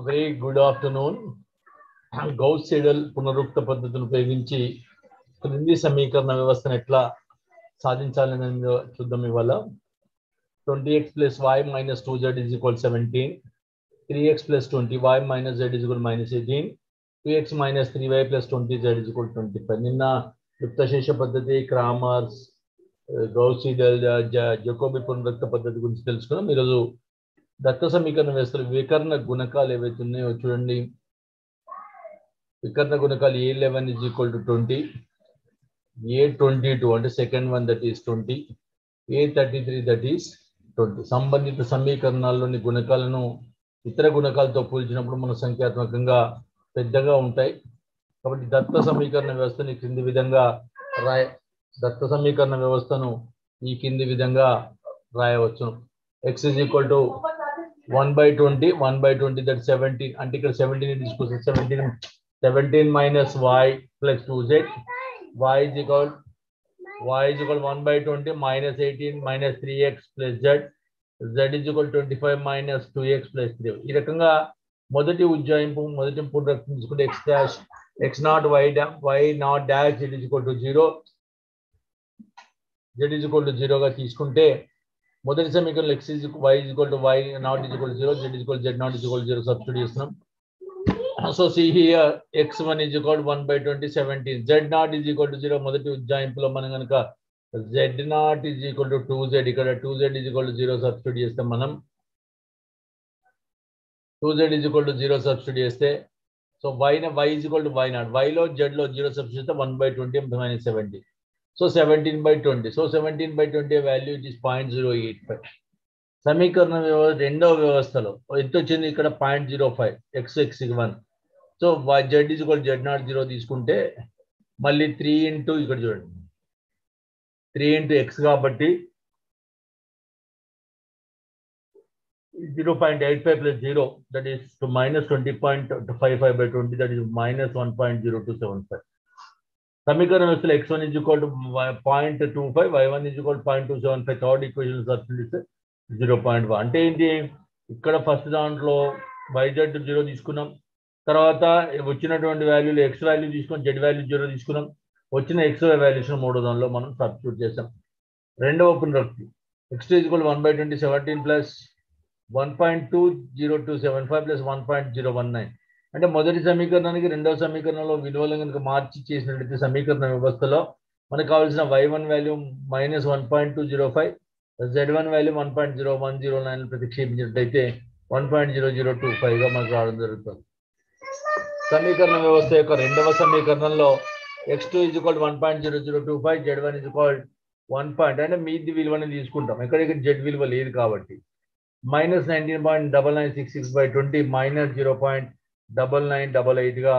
So very good afternoon. Gauss Seidel పునరుక్త పద్ధతిని ఉపయోగించి క్రింది సమీకరణ వ్యవస్థను ఎట్లా సాధించాలని చూద్దాం. ఇవాళ 20x plus y minus 2z is equal 17, 3x plus 20y minus z is equal minus 18, 2x minus 3y plus 20z is equal 25. నిన్న యుక్తశేష పద్ధతి, క్రామర్స్, గౌస్ సీడెల్, జకోబీ పునరుక్త పద్ధతి గురించి తెలుసుకున్నాం. ఈరోజు దత్త సమీకరణ వ్యవస్థలు వికర్ణ గుణకాలు ఏవైతే ఉన్నాయో చూడండి. వికర్ణ గుణకాలు A11 is equal to 20, A22 అంటే second one that is 20, A33 that is 20. సంబంధిత సమీకరణాల్లోని గుణకాలను ఇతర గుణకాలతో పోల్చినప్పుడు మన సంఖ్యాత్మకంగా పెద్దగా ఉంటాయి. కాబట్టి దత్త సమీకరణ వ్యవస్థని కింది విధంగా దత్త సమీకరణ వ్యవస్థను ఈ కింది విధంగా రాయవచ్చును. X is equal to 1/20, 1/20 that 17 అంటే ఇక్కడ 17 తీసుకొస్తే 17 minus y plus 2z, y is equal 1/20 minus 18 minus 3x plus z is equal 25 minus 2x plus 3. ఈ రకంగా మొదటి ఉజ్జాయింపు మొదటి పునరుక్తి తీసుకుంటే x dash x naught y naught dash it is equal to 0, z is equal to 0 గా తీసుకుంటే మొదటి సమీకరణంలో x is y is equal to y naught is equal to 0, z is equal to z naught is equal to 0 substitute చేస్తున్నాం. So see here x1 is equal to 1/20, 17, z naught is equal to 0. మొదటి ఉజ్జాయింపులో మనం కనుక z naught is equal to 2z, ఇక్కడ 2z is equal to 0 substitute చేస్తాం. మనం 2z is equal to 0 substitute చేస్తే so y is equal to y naught, y లో z లో 0 substitute చేస్తే 1/20 minus 70. So 17/20. So 17/20 value it is 0.085. సమీకరణ రెండవ వ్యవస్థలో ఎంత వచ్చింది? ఇక్కడ 0.05 x1. So z is equal to z naught 0 తీసుకుంటే మళ్ళీ 3 into ఇక్కడ చూడండి 3 into x కాబట్టి 0.85 plus 0 that is to minus 20.55/20 that is minus 1.0275. సమీకరణ వ్యవస్థలో x1 is equal to 0.25, y1 is equal to 0.275. Third equation substitute 0.1 అంటే ఏంటి? ఇక్కడ ఫస్ట్ దాంట్లో yz 0 తీసుకున్నాం, తర్వాత వచ్చినటువంటి వాల్యూలు x వాల్యూ తీసుకొని z వాల్యూ 0 తీసుకున్నాం, వచ్చిన x వాల్యూస్ మూడో దానిలో మనం సబ్స్టిట్యూట్ చేసాం. రెండవ పునరుక్తి x2 is equal to 1/20, 17 plus 1.20275 plus 1.019 అంటే మొదటి సమీకరణానికి రెండవ సమీకరణంలో విలువలు కనుక మార్చి చేసినట్లయితే సమీకరణ వ్యవస్థలో మనకు కావాల్సిన y1 value minus 1.205, z1 value 1.0109 ప్రతిక్షేపించినట్లయితే 1.0025 గా మనకు రావడం జరుగుతుంది. సమీకరణ వ్యవస్థ యొక్క రెండవ సమీకరణంలో x2 is equal to 1.0025, z1 is equal to 1 అంటే మీది విలువని తీసుకుంటాం. ఎక్కడికి z విలువ లేదు కాబట్టి minus 19.9966/20 minus 0.9988 గా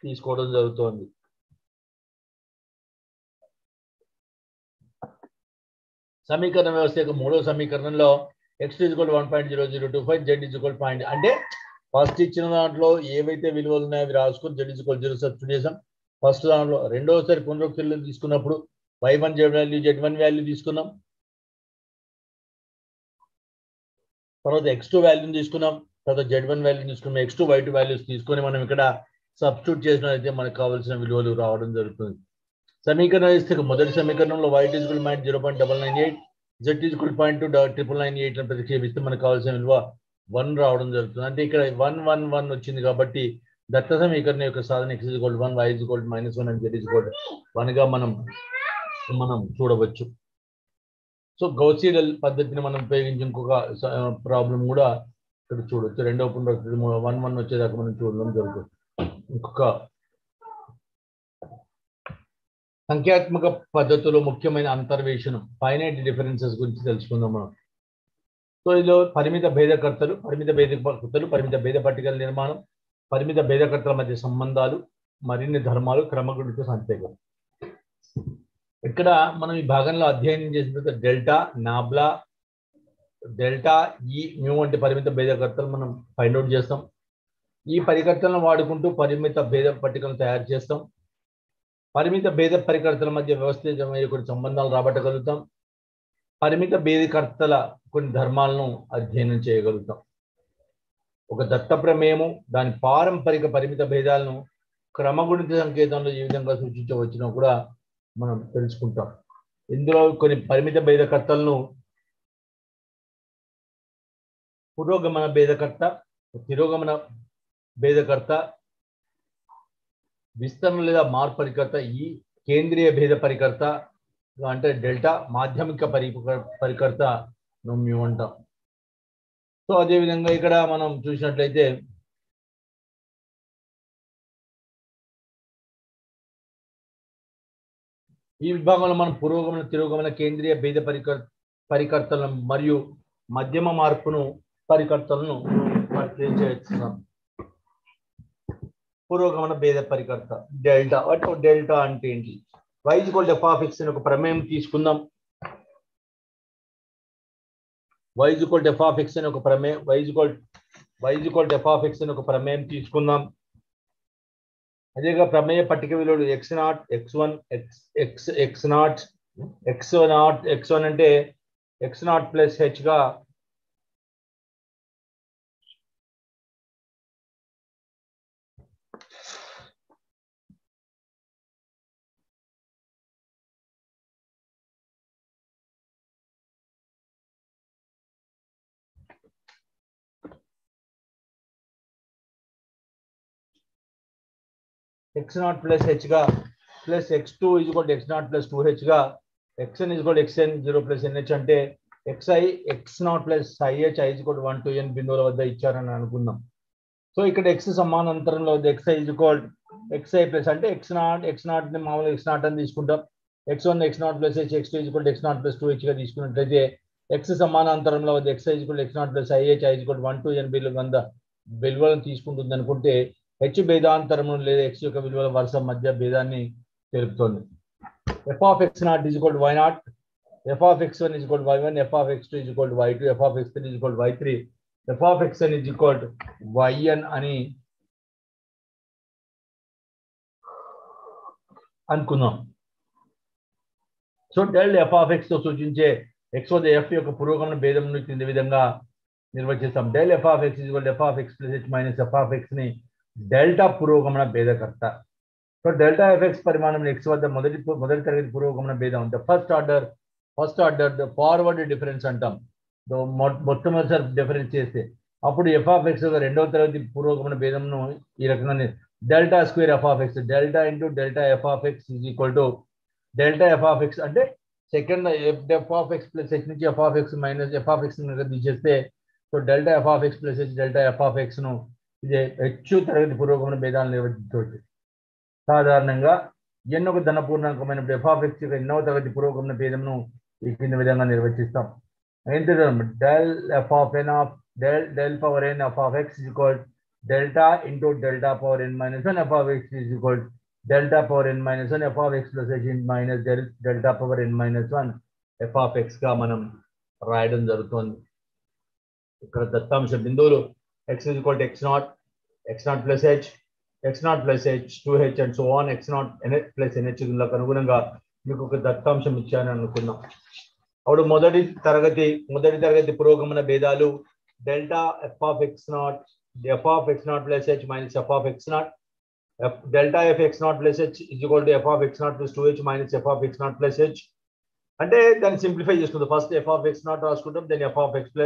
తీసుకోవడం జరుగుతుంది. సమీకరణ వ్యవస్థ యొక్క మూడవ సమీకరణంలో x2 is equal to 1.0025, z is equal to 0. అంటే ఫస్ట్ ఇచ్చిన దాంట్లో ఏవైతే విలువలు ఉన్నాయో అవి రాసుకొని z is equal to 0 substitute చేసాం. ఫస్ట్ దాంట్లో రెండవసారి పునరుక్తిలో తీసుకున్నప్పుడు y1 z1 వాల్యూ తీసుకున్నాం, తర్వాత x2 వాల్యూని తీసుకున్నాం, తర్వాత z1 వాల్యూ తీసుకున్నాం, x2 y2 వాల్యూస్ తీసుకొని మనం ఇక్కడ సబ్స్టిట్యూట్ చేసినట్లయితే మనకు కావాల్సిన విలువలు రావడం జరుగుతుంది. సమీకరణ వ్యవస్థకు మొదటి సమీకరణంలో y is equal to 0.998, z is equal to 0.2998 అని ప్రతిక్షేపిస్తే మనకు కావాల్సిన విలువ 1 రావడం జరుగుతుంది. అంటే ఇక్కడ 111 వచ్చింది కాబట్టి దత్త సమీకరణ యొక్క సాధన x is equal to 1, y is equal to -1 and z is equal to 1 గా మనం చూడవచ్చు. సో గౌస్ సీడెల్ పద్ధతిని మనం ఉపయోగించి ఇంకొక ప్రాబ్లం కూడా ఇక్కడ చూడవచ్చు. రెండవ పునరుక్తి 1 వచ్చేదాకా మనం చూడడం జరుగుతుంది. ఇంకొక సంఖ్యాత్మక పద్ధతిలో ముఖ్యమైన అంతర్వేషణం ఫైనైట్ డిఫరెన్సెస్ గురించి తెలుసుకుందాం మనం. సో ఇందులో పరిమిత భేదకర్తలు, పరిమిత భేద పట్టికల నిర్మాణం, పరిమిత భేదకర్తల మధ్య సంబంధాలు, మరిన్ని ధర్మాలు, క్రమగుణిత సంఖ్యలు. ఇక్కడ మనం ఈ భాగంలో అధ్యయనం చేసిన తర్వాత డెల్టా, నాబ్లా, డెల్టా, ఈ, మ్యూ వంటి పరిమిత భేదకర్తలు మనం ఫైండ్ అవుట్ చేస్తాం. ఈ పరికర్తలను వాడుకుంటూ పరిమిత భేద పట్టికలను తయారు చేస్తాం. పరిమిత భేద పరికర్తల మధ్య వ్యవస్థితమైన కొన్ని సంబంధాలు రాబట్టగలుగుతాం. పరిమిత భేదకర్తల కొన్ని ధర్మాలను అధ్యయనం చేయగలుగుతాం. ఒక దత్త ప్రమేయము దాని పారంపరిక పరిమిత భేదాలను క్రమగుణిత సంకేతంలో ఏ విధంగా సూచించవచ్చునో కూడా మనం తెలుసుకుంటాం. ఇందులో కొన్ని పరిమిత భేదకర్తలను పురోగమన భేదకర్త, తిరోగమన భేదకర్త, విస్తరణ లేదా మార్పు పరికర్త, ఈ కేంద్రీయ భేద పరికర్త అంటే డెల్టా, మాధ్యమిక పరికర్త మ్యూ అంటాం. సో అదేవిధంగా ఇక్కడ మనం చూసినట్లయితే ఈ విభాగంలో మనం పురోగమన, తిరోగమన, కేంద్రీయ భేద పరికర్తలను మరియు మధ్యమ మార్పును పరికర్తలను పరిచయం చేస్తున్నాం. పురోగమన భేద పరికర్త డెల్టా. డెల్టా అంటే ఏంటి? y = f(x) అని ఒక ప్రమేయం తీసుకుందాం. y = f(x) అని ఒక ప్రమేయం f(x) అని ఒక ప్రమేయం తీసుకుందాం. అదేగా ప్రమేయ పట్టిక విలువలు x0, x1, x0, x1 అంటే x0 + h గా x0 + h గా ప్లస్ x2 = x0 + 2h గా xn = xn 0 + nh అంటే xi x0 + ih i = 1 to n బిందువుల వద్ద ఇచ్చారని అనుకుందాం. సో ఇక్కడ x సమానాంతరంలో వద్ద xi + అంటే x0 ని మామూలుగా x0 అని తీసుకుంటాం. x1 x0 + h, x2 = x0 + 2h గా తీసుకున్నట్లయితే x సమానాంతరంలో వద్ద xi = x0 + ih i = 1 to n విలువలను తీసుకుంటుంది అనుకుంటే h భేదాంతరము లేదా x యొక్క విలువల వరుస మధ్య భేదాన్ని తెలుపుతోంది. f(x0) = y0, f(x1) = y1, f(x2) = y2, f(x3) = y3, fxn = yn అని అనుకుందాం. సో డెల్ f(x) తో సూచించే x వద్ద f యొక్క పురోగమన భేదంను కింది విధంగా నిర్వచిస్తాం. Del f(x) = f(x + h - f(x) ని డెల్టా పురోగమన భేదకర్త. సో డెల్టా fx పరిమాణం x వద్ద మొదటి తరగతి పురోగమన భేదం అంటే ఫస్ట్ ఆర్డర్ ఫార్వర్డ్ డిఫరెన్స్ అంటాం. మొట్టమొదటిసారి డిఫరెన్స్ చేస్తే అప్పుడు f(x) యొక్క రెండవ తరగతి పురోగమన భేదంను ఈ రకంగా delta square f(x), delta into delta f(x) = delta f(x) అంటే సెకండ్ f(x + h) నుంచి f(x - f(x) తీసేస్తే so delta f(x + h) delta f(x) ను ఇదే h తరగతి పురోగమన భేదాలను నిర్వచించవచ్చు. సాధారణంగా n ఒక ధన పూర్ణాంకమైనప్పుడు f(x) యొక్క ఎన్నవ తరగతి పురోగమన భేదంను ఈ కింది విధంగా నిర్వచిస్తాం. Del f(n) del power n f(x) = delta into delta power n - 1 f(x) = delta power n - 1 f(x + h) - delta power n - 1 f(x) గా మనం రాయడం జరుగుతుంది. ఇక్కడ దత్తాంశ బిందువులు x = x0 + h, x0 + h, 2h and so on, x0 + nh లకు అనుగుణంగా మీకు ఒక దత్తాంశం ఇచ్చానని అనుకుందాం. అప్పుడు మొదటి తరగతి పురోగమన భేదాలు delta f(x0) + h - f(x0), delta fx0 + h = f(x0 + 2h - f(x0 + h). అంటే దాన్ని సింప్లిఫై చేసుకుందాం. ఫస్ట్ f(x0) రాసుకుంటాం, దెన్ f(x +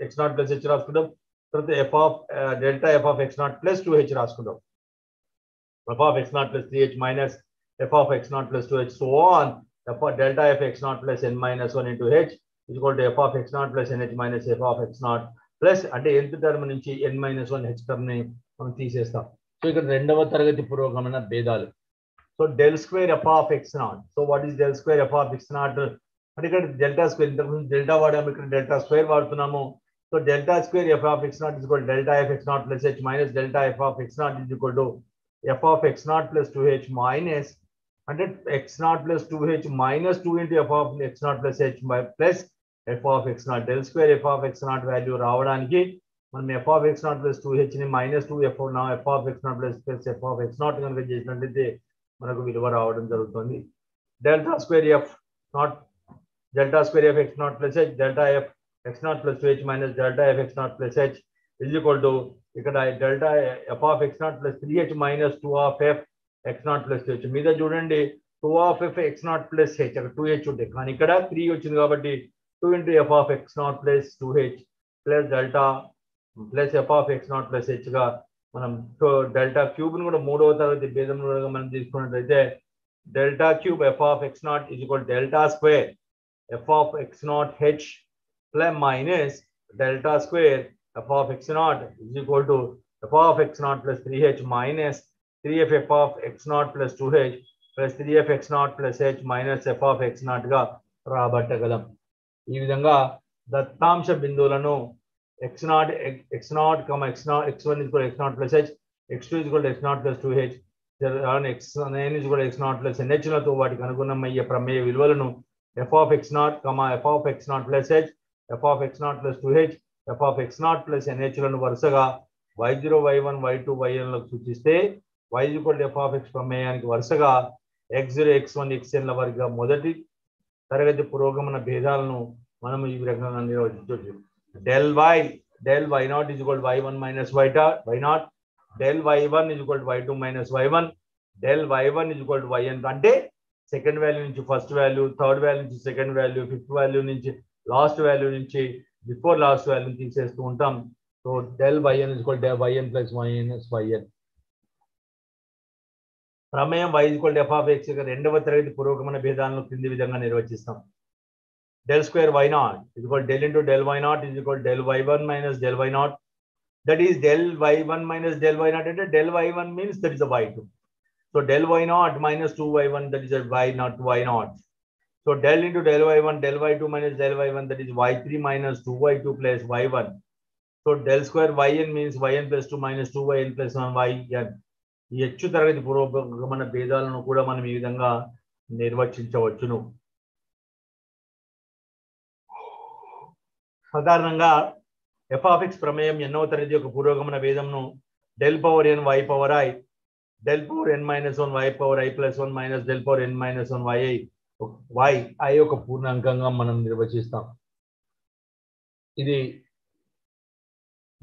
x0 + h) రాసుకుంటాం, తర్వాత డెల్టా f(x0 + 2h) రాసుకుంటాం, f(x0 + 3h - f(x0 + 2h) so on, delta fx0 + n - 1 into h = f(x0 + nh - f(x0) plus అంటే nth term నుంచి n - 1 h term ని మనం తీసేస్తాం. సో ఇక్కడ రెండవ తరగతి పురోగమన భేదాలు. So del square f(x0). So what is del square f(x0) అంటే ఇక్కడ డెల్టా స్క్వేర్, ఇంతకుముందు డెల్టా వాడాము, ఇక్కడ డెల్టా స్క్వేర్ వాడుతున్నాము. So delta square f(x0) = delta fx0 + h - delta f(x0) = f(x0 + 2h minus అంటే x0 + 2h minus 2 into f(x0 + h plus f(x0). Del square f(x0) value రావడానికి మనం f(x0 + 2h ని -2 f(x0 + f(x0) కనుక చేసినట్లయితే మనకు విలువ రావడం జరుగుతుంది. Delta square f(x0 + h delta f(x0 + 2h - delta f(x0 + h) is equal to ఇక్కడ delta f of x not plus 3h minus 2 of F X not plus H. మీద చూడండి 2 of F X not plus H అక్కడ 2h ఉంటాయి, కానీ ఇక్కడ 3 వచ్చింది కాబట్టి 2 into F of x not plus 2h plus delta plus f of x not plus H గా మనం డెల్టా క్యూబ్ ని కూడా 3వ తరగతి భేదంలో మనం తీసుకున్నట్లయితే delta cube F of x not is equal delta square F of x not H plus minus delta square f of x naught is equal to f of x naught plus 3h minus 3f f of x naught plus 2h plus 3f x naught plus h minus f of x naught గా రాబట్టగలం. ఈ విధంగా దత్తాంశ బిందువులను x0 x0 x1 is equal to x0 plus h, x2 is equal to x0 plus 2h, xn is equal to x0 plus nh లతో వాటికి అనుగుణమయ్యే ప్రమేయ విలువలను f of x0, f of x0 plus h, f of x0 plus 2h, f of x0 plus nh లను వరుసగా y0 y1 y2 yn లకు సూచిస్తే y is equal to f of x ప్రమేయానికి వరుసగా x0 x1 xn ల వరకు మొదటి తరగతి పురోగమన భేదాలను మనం ఈ విధంగా నిర్వచించవచ్చు. del y0 is equal to y1 minus y0, del y1 is equal to y2 minus y1, del y1 is equal to yn అంటే సెకండ్ వాల్యూ నుంచి ఫస్ట్ వాల్యూ, థర్డ్ వాల్యూ నుంచి సెకండ్ వాల్యూ, ఫిఫ్త్ వాల్యూ నుంచి last value నుంచి before last value తీసేస్తూ ఉంటాం. So del yn is equal to yn plus minus yn. ప్రమేయం y is equal to f of x యొక్క రెండవ తరగతి పురోగమన భేదాలను క్రింది విధంగా నిర్వచిస్తాం. del square y0 is equal to del into del y0 is equal to del y1 minus del y0. That is del y1 minus del y0 అంటే del y1 means that is a y2. So del y0 minus 2y1 that is a y0. So del into del y1, del y2 minus del y1 that is y3 minus 2y2 plus y1. So del square yn means yn plus 2 minus 2yn plus 1 yn. ఈ హెచ్చు తరగతి పురోగమన భేదాలను కూడా మనం ఈ విధంగా నిర్వచించవచ్చును. సాధారణంగా f of x ప్రమేయం ఎన్నవ తరగతి యొక్క పురోగమన భేదంను del power n y power I, del power n minus 1 y power I plus 1 minus del power n minus 1 y I యొక్క పూర్ణాంకంగా మనం నిర్వచిస్తాం. ఇది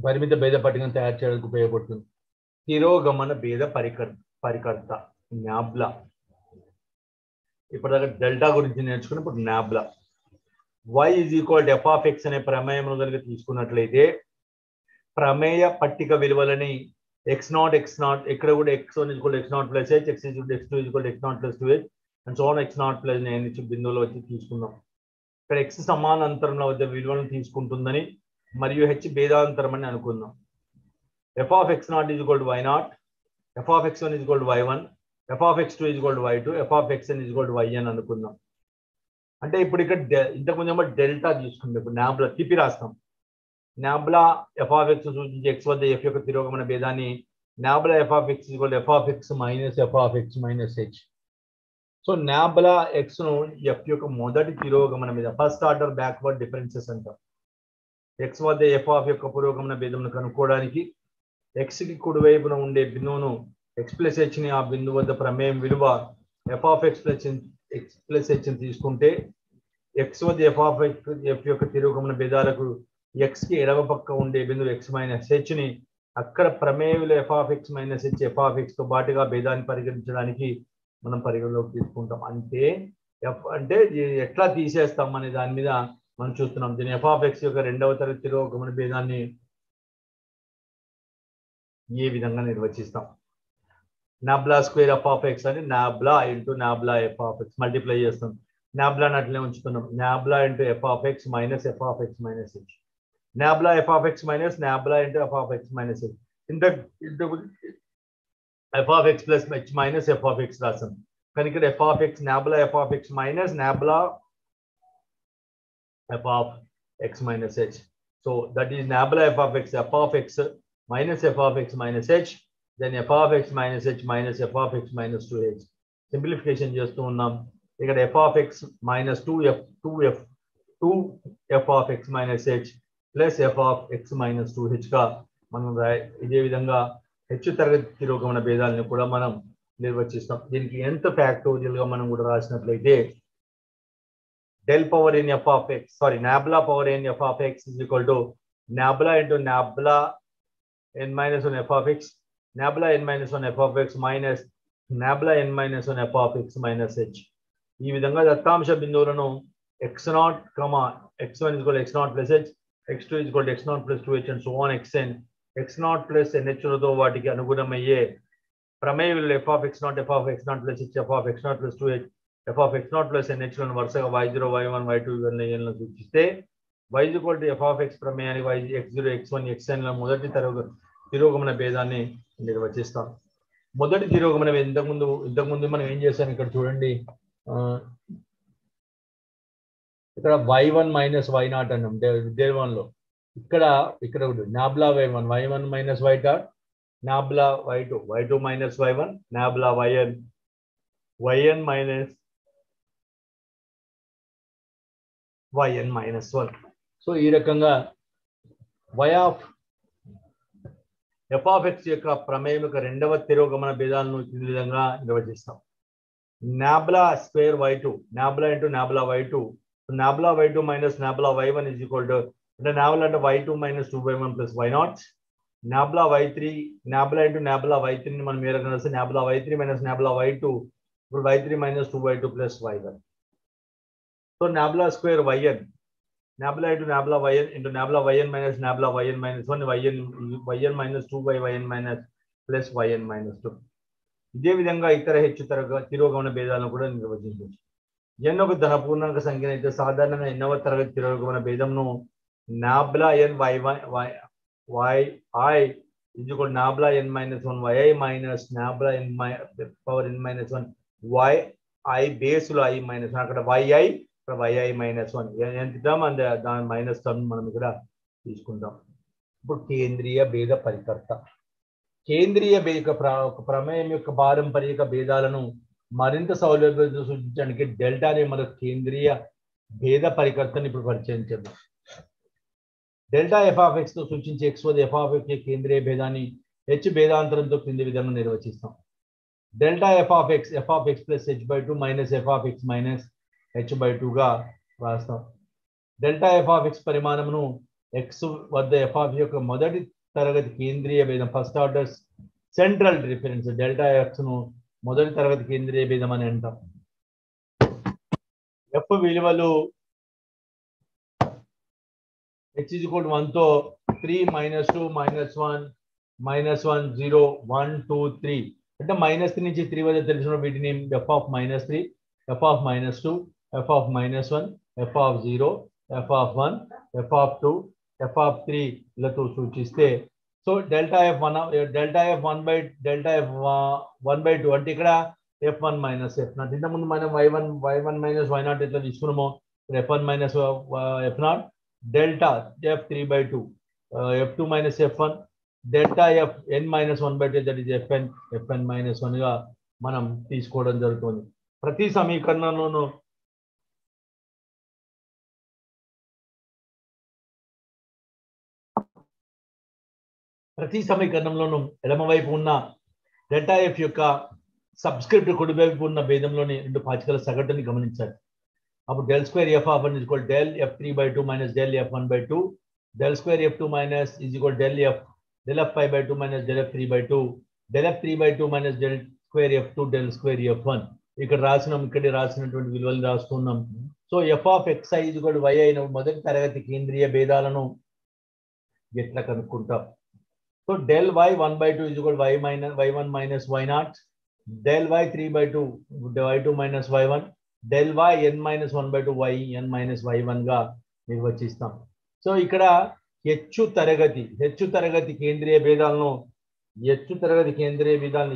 పరిమిత భేద పట్టికను తయారు చేయడానికి ఉపయోగపడుతుంది. తిరోగమన భేద పరికర్త న్యాబ్లా. ఇప్పటిదాకా డెల్టా గురించి నేర్చుకుని ఇప్పుడు న్యాబ్లా. y is equal to f of x అనే ప్రమేయం కనుక తీసుకున్నట్లయితే ప్రమేయ పట్టిక విలువలని x0 ఇక్కడ కూడా x1 is equal to x0 plus h, x2 is equal to x0 plus 2h and so on x0 plus n బిందువులో వచ్చి తీసుకుందాం. ఇక్కడ x సమానాంతరంలో వద్ద విలువలను తీసుకుంటుందని మరియు h భేదాంతరం అని అనుకుందాం. f of x0 is equal to y0, f of x1 is equal to y1, f of x2 is equal to y2, f of xn is equal to yn అనుకుందాం. అంటే ఇప్పుడు ఇక్కడ ఇంతకుముందు డెల్టా తీసుకుందాం. ఇప్పుడు న్యాబ్లా తిప్పి రాస్తాం. న్యాబ్లా f of x సూచించే x వద్ద f యొక్క తిరోగమన భేదాన్ని న్యాబ్లా f of x is equal to f of x minus f of x minus h. So nabla x ను f యొక్క మొదటి తిరోగమన భేదం ఫస్ట్ ఆర్డర్ బ్యాక్వర్డ్ డిఫరెన్సెస్ అంటాం. x వద్ద f of యొక్క పురోగమన భేదంను కనుక్కోవడానికి x కి కుడివైపున ఉండే బిందువును x ప్లస్ h ని ఆ బిందువు వద్ద ప్రమేయం విలువ f of x plus h ని తీసుకుంటే x వద్ద f యొక్క తిరోగమన భేదాలకు x కి ఎడమ పక్క ఉండే బిందువు x మైనస్ h ని అక్కడ ప్రమేయ విలువ f of x minus h f of x తో పాటుగా భేదాన్ని పరిగణించడానికి మనం పరిగణలోకి తీసుకుంటాం. అంటే f అంటే ఎట్లా తీసేస్తాం అనే దాని మీద మనం చూస్తున్నాం. దీని f of x యొక్క రెండవ తరగతి తిరోగమన భేదాన్ని ఏ విధంగా నిర్వచిస్తాం. Nabla square f of x అని nabla into nabla f of x multiply చేస్తాం. నాబ్లా అట్లే ఉంచుతున్నాం. Nabla into f of x minus f of x minus h. Nabla f of x minus nabla into f of x minus h. ఇంత f of x plus h minus f of x రాసాం. కానీ ఇక్కడ f of x nabla f of x minus nabla f of x minus h. So that is nabla f of x minus f of x minus h, then f of x minus h minus f of x minus 2h. Simplification చేస్తూ ఉన్నాం. ఇక్కడ f of x minus 2f of x minus h plus f of x minus 2h గా మనం ఇదే విధంగా h తరగతి తిరోగమన భేదాలను కూడా మనం నిర్వచిస్తాం. దీనికి ఎంత ఫ్యాక్టోరియల్ గా మనం కూడా రాసినట్లయితే del power n f of x, sorry, nabla power n f of x is equal to nabla into nabla n minus 1 f of x, nabla n minus 1 f of x minus nabla n minus 1 f of x minus h. ఈ విధంగా దత్తాంశ బిందువులను x0, x1 is equal to x0 plus h, x2 is equal to x0 plus 2h and so on xn, x0 plus nh లతో వాటికి అనుగుణమయ్యే ప్రమేయ విలువలు f of x0 plus h, f of x0 plus 2h, f of x0 plus nh లను వరుసగా y0, y1, y2 లను సూచిస్తే y is equal to f of x ప్రమేయానికి y x0, x1, xn ల మొదటి తిరోగమన భేదాన్ని నిర్వచిస్తాం. మొదటి తిరోగమనం ఇంతకుముందు మనం ఏం చేసాం ఇక్కడ చూడండి, ఇక్కడ y1 minus y0 అన్నాం del1 లో, ఇక్కడ nabla y1 minus y dot, nabla y2 minus y1, nabla yn minus yn minus 1. So ఈ రకంగా f of x యొక్క ప్రమేయం యొక్క రెండవ తిరోగమన భేదాలను ఈ విధంగా నిర్వచిస్తాం. nabla square y2, nabla into nabla y2, so nabla y2 minus nabla y1 is equal to nabla into y2 minus 2y1 plus y0, nabla y3, nabla into nabla y3 ని మనం ఏ రకంగా రాస్తే nabla y3 minus nabla y2, ఇప్పుడు y3 minus 2y2 plus y1. So nabla square yn, nabla into nabla yn into nabla yn minus nabla yn minus 1, yn minus 2 by yn minus plus yn minus 2. ఇదే విధంగా ఇతర హెచ్చు తిరోగమన భేదాలను కూడా నిర్వచించవచ్చు. n ఒక ధన పూర్ణాంక సంఖ్య అయితే సాధారణంగా nవ తరగతి తిరోగమన భేదంను nabla n yi is equal to nabla n minus 1 yi minus nabla n power n minus 1 yi base లో i minus 1, అక్కడ yi ఇక్కడ yi minus 1 ఎంత టర్మ్ అండ్ దాని మైనస్ టర్మ్ మనం ఇక్కడ తీసుకుంటాం. ఇప్పుడు కేంద్రీయ భేద పరికర్త, కేంద్రీయ ప్రమేయం యొక్క పారంపరిక భేదాలను మరింత సౌలభ్యంతో సూచించడానికి డెల్టా అనే మన కేంద్రీయ భేద పరికర్తను ఇప్పుడు పరిచయం చేద్దాం. డెల్టా f of x తో సూచించే x వద్ద f of x కేంద్రీయ భేదాన్ని h భేదాంతరంతో కింది విధంగా నిర్వచిస్తాం. Delta f of x plus h/2 minus f of x minus h/2 గా రాస్తాం. Delta f of x పరిమాణమును x వద్ద f of x యొక్క మొదటి తరగతి కేంద్రీయ భేదం, first order central reference delta x ను మొదటి తరగతి కేంద్రీయ భేదం అని అంటాం. f విలువలు h is equal to 1 తో 3 minus 2 minus 1 minus 1 0 1 2 3 అంటే -3 నుంచి 3 వద్ద తెలిసిన వీటిని f of -3, f of -2, f of -1, f of 0, f of 1, f of 2, f of 3 లతో సూచిస్తే, so delta f 1 by delta f 1/2 అంటే ఇక్కడ f1 minus f0. ఇంతకుముందు మనం y1 minus y0 ఎట్లా తీసుకున్నామో f1 minus f0, delta f3/2, f2 minus f1, delta f n minus 1/2 that is fn minus 1 గా మనం తీసుకోవడం జరుగుతుంది. ప్రతి సమీకరణంలోనూ ఎడమవైపు ఉన్న డెల్టా ఎఫ్ యొక్క సబ్స్క్రిప్ట్ కుడివైపు ఉన్న భేదంలోని రెండు పాచికల సగటుని గమనించాలి. అప్పుడు del square f of 1 is equal to del f3/2 minus del f1/2, del square f2 minus is equal to del f5/2 minus del f3/2, del f3/2 minus del square f2 del square f1. ఇక్కడ రాసినటువంటి విలువలు రాస్తున్నాం. So f of xi is equal to yi అయిన మొదటి తరగతి కేంద్రీయ భేదాలను ఎట్లా కనుక్కుంటాం? So del y 1/2 is equal to y1 minus y0, del y 3/2 y2 minus y1, del y n minus 1/2 yn minus y1 గా నిర్వచిస్తాం. సో ఇక్కడ హెచ్చు తరగతి కేంద్రీయ భేదాలను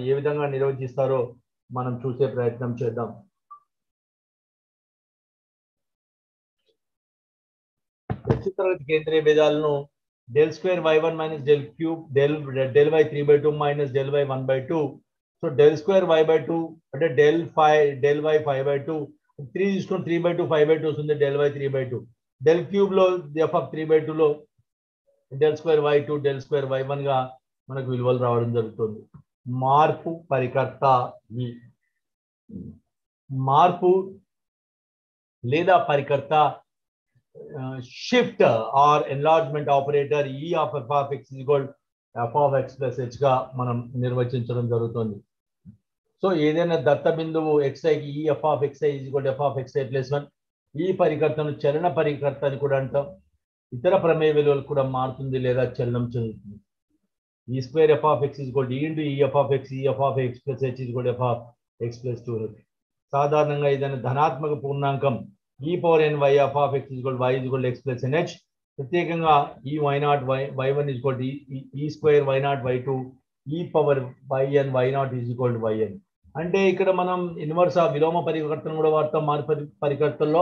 ఏ విధంగా నిర్వచిస్తారో మనం చూసే ప్రయత్నం చేద్దాం. హెచ్చు తరగతి కేంద్రీయ భేదాలను del square y1 minus del cube del y 3/2 minus del y 1/2. So del square y/2 అంటే del y 5/2, 3 తీసుకొని 3/2 5/2 వస్తుంది, del y 3/2. del cube లో f of 3/2 లో del square y2 del square y1 గా మనకు విలువలు రావడం జరుగుతుంది. మార్పు పరికర్త మార్పు లేదా పరికర్త shift or enlargement operator E of f of x is equal F of X plus H గా మనం నిర్వచించడం జరుగుతుంది. సో ఏదైనా దత్త బిందువు xiకి ఈ F of xi F of xi plus 1 ఈ పరికర్తను చలన పరికర్త అని కూడా అంటాం. ఇతర ప్రమేయ విలువలు కూడా మారుతుంది లేదా చలనం చెందుతుంది. E square F of X is E into E F of X ఈ F of X plus H is F of X plus 2h. సాధారణంగా ఏదైనా ధనాత్మక పూర్ణాంకం E power N Y F of X is Y is X plus N H. ప్రత్యేకంగా E y0 y1 is ఈ square y0 y2 ఈ power yn y0 is yn. అంటే ఇక్కడ మనం ఇన్వర్స్ విలోమ పరివర్తన కూడా వాడతాం. మార్పు పరికర్తల్లో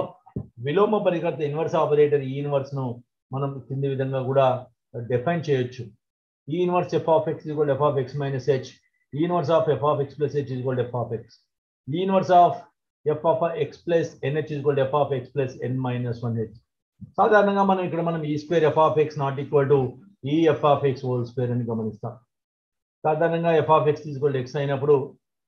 విలోమ పరికర్త ఇన్వర్స్ ఆపరేటర్ ఈ ఇన్వర్స్ ను మనం కింది విధంగా కూడా డిఫైన్ చేయొచ్చు. E inverse f of X is F of x minus h. E inverse of f of X plus H is F of X. E inverse of f of X plus n h is F of X plus n minus 1h. సాధారణంగా మనం E square F of x not equal to ఈ F of x whole square అని గమనిస్తాం. సాధారణంగా F of X is X అయినప్పుడు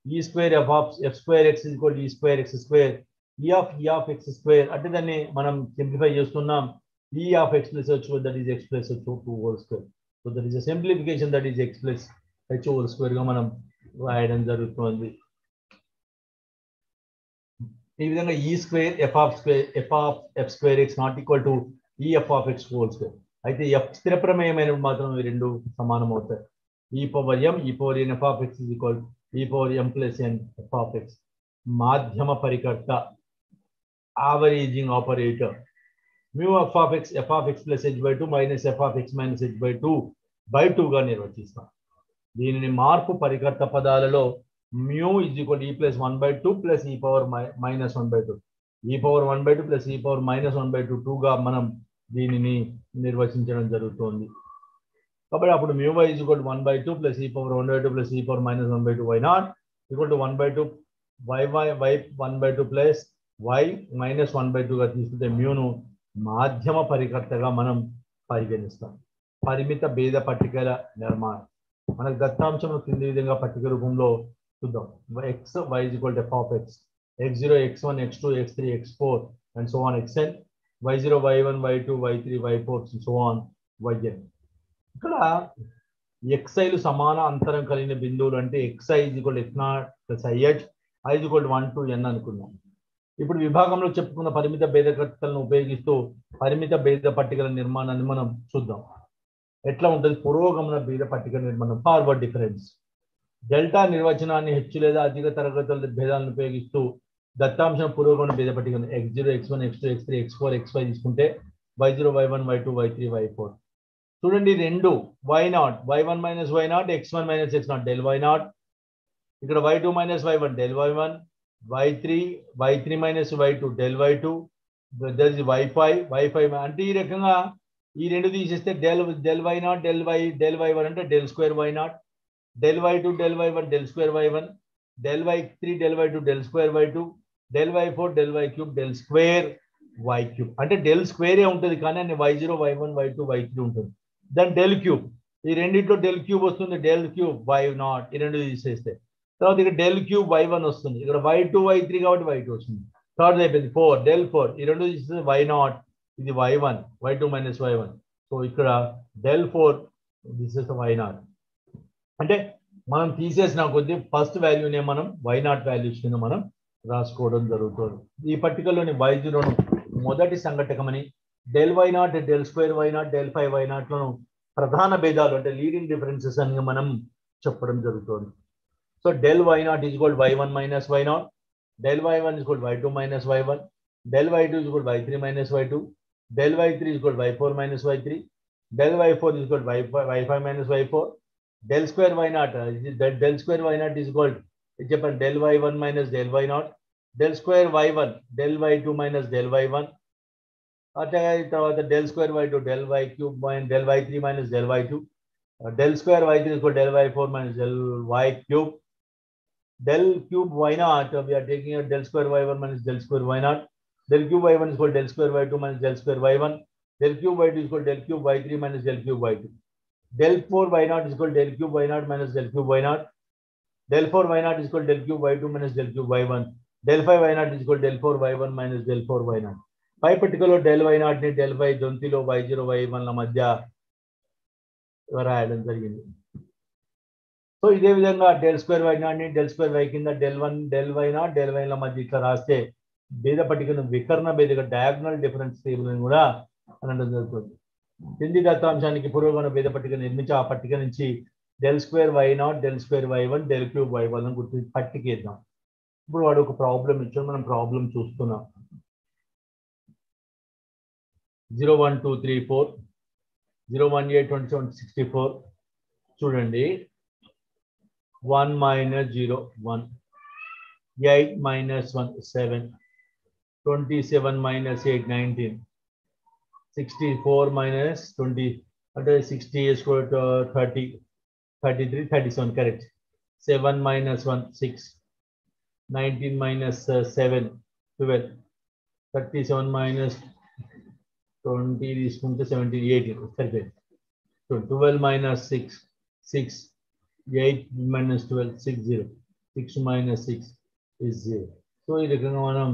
ఈ square F of F square X is ఈ square X square ఈ ఆఫ్ ఎక్స్ స్క్వేర్ అంటే దాన్ని మనం సింప్లిఫై చేస్తున్నాం. ఈ of X plus h that is X plus H 2 whole square. So that is simplification that is X plus H whole square గా మనం రాయడం జరుగుతుంది. ఈ విధంగా ఈ square F of F square X not equal to ఈ F of x whole square. అయితే F స్థిర ప్రమేయమైనప్పుడు మాత్రం ఈ రెండు సమానం అవుతాయి. ఈ power m E power n f of X is equal E power m plus n f of x. మాధ్యమ పరికర్త averaging operator mu f of X plus h by 2 minus f of x minus h by 2 గా నిర్వచిస్తాం. దీనిని మార్పు పరికర్త పదాలలో mu is equal E plus 1/2 plus E power minus 1/2 E power 1/2 plus E power minus 1/2 2గా మనం దీనిని నిర్వచించడం జరుగుతుంది. కాబట్టి అప్పుడు mu Y is equal 1/2 plus E power 1/2 plus E power minus 1/2 Y naught equal to 1/2 Y 1/2 plus Y minus 1/2 గా తీసుకుంటే మ్యూను మాధ్యమ పరికర్తగా మనం పరిగణిస్తాం. పరిమిత భేద పట్టికల నిర్మాణం మనకు దత్తాంశం కింది విధంగా పట్టిక రూపంలో చూద్దాం. X why is equal to f of X x0 x1 x2 x3 x4 and so on xn y0 y1 y2 y3 y4 and so on yn. ఇక్కడ xiలు సమాన అంతరం కలిగిన బిందువులు అంటే xi is equal to x0 plus ih i is equal to 1 to n అనుకున్నాం. ఇప్పుడు విభాగంలో చెప్పుకున్న పరిమిత భేదకర్తలను ఉపయోగిస్తూ పరిమిత భేద పట్టికల నిర్మాణాన్ని మనం చూద్దాం. ఎట్లా ఉంటుంది పురోగమన భేద పట్టిక నిర్మాణం. ఫార్వర్డ్ డిఫరెన్స్ డెల్టా నిర్వచనాన్ని హెచ్చు లేదా అధిక తరగతుల భేదాలను ఉపయోగిస్తూ దత్తాంశం పురోగమన భేద పట్టిక x0 x1 x2 x3 x4 xy తీసుకుంటే y0 y1 y2 y3 y4 చూడండి. రెండు y0 y1 minus y0 x1 minus x0 del y0 ఇక్కడ y2 minus y1 del y1 y3 minus y2 del y2 that is y5 అంటే ఈ రకంగా ఈ రెండు తీసేస్తే del y0 del y1 అంటే del square y0 del y2 del y1 del square y1 del y3 del y2 del square y2 del y4 del y cube del square y cube అంటే del square ఏ ఉంటుంది కానీ అన్ని y0 y1 y2 y3 ఉంటుంది. Then del cube ఈ రెండిట్లో del cube వస్తుంది del cube y0 ఈ రెండు తీసేస్తే తర్వాత ఇక్కడ del cube y1 వస్తుంది. ఇక్కడ y2 y3 కాబట్టి y2 వస్తుంది. థర్డ్ అయిపోయింది 4 del 4 ఈ రెండు తీసేస్తే y0 ఇది y1 y2 minus y1 so ఇక్కడ del 4 దిస్ ఇస్ y0 అంటే మనం తీసేసిన కొద్ది ఫస్ట్ వాల్యూనే మనం y0 వాల్యూస్ కింద మనం రాసుకోవడం జరుగుతుంది. ఈ పట్టికలోని y0ను మొదటి సంఘటకమని del y0 del square y0 del 5 y0లను ప్రధాన భేదాలు అంటే లీడింగ్ డిఫరెన్సెస్ అని మనం చెప్పడం జరుగుతుంది. So del y0 is equal y1 minus y0 del y1 is equal y2 minus y1 del y2 is equal y3 minus y2 del y3 is equal y4 minus y3 del y4 is equal y5 minus y4 del square y0 del square y0 is equal చెప్పండి del y1 minus del y0 del square y1 del y2 minus del y1 అట్లా తర్వాత del square y2 del y cube minus del y3 minus del y2 del square y3 is equal del y4 minus del y cube del cube y0 we are taking a del square y1 minus del square y0 del cube y1 is equal del square y2 minus del square y1 del cube y2 is equal del cube y3 minus del cube y2 del 4 y0 is equal del cube y0 minus del cube y0 del 4 y0 is equal del cube y2 minus del cube y1 del 5 y0 is equal del 4 y1 minus del 4 y0 పై పట్టికలో del y0 ని del y దొంతిలో y0 y1 ల మధ్య రాయడం జరిగింది. So ఇదే విధంగా del square Y not ని del square why కింద డెల్ వై నాట్ డెల్ వైల మధ్య ఇట్లా రాస్తే భేద పట్టికను వికర్ణ భేదక డయాగ్నల్ డిఫరెన్స్ టేబుల్ అని కూడా అనడం జరుగుతుంది. కింది దత్తాంశానికి పురోగమన భేద పట్టిక నిర్మించి ఆ పట్టిక నుంచి del square Y naught del square why one del cube why one అని గుర్తు పట్టికేద్దాం. ఇప్పుడు వాడు ఒక ప్రాబ్లం ఇచ్చాడు, మనం ప్రాబ్లం చూస్తున్నాం. 0 1 2 3 4 0 1 8 27 64 చూడండి. 1 minus 0 1 8 minus 1 7 27 minus 8 19 64 minus 20 60 is equal to 30 33 37 correct. 7 minus 1 6 19 minus 7 12 37 minus 20 is 17 18 correct. So 12 minus 6 6 8 minus 12 6 0 6 minus 6 is 0. So ఈ రకంగా మనం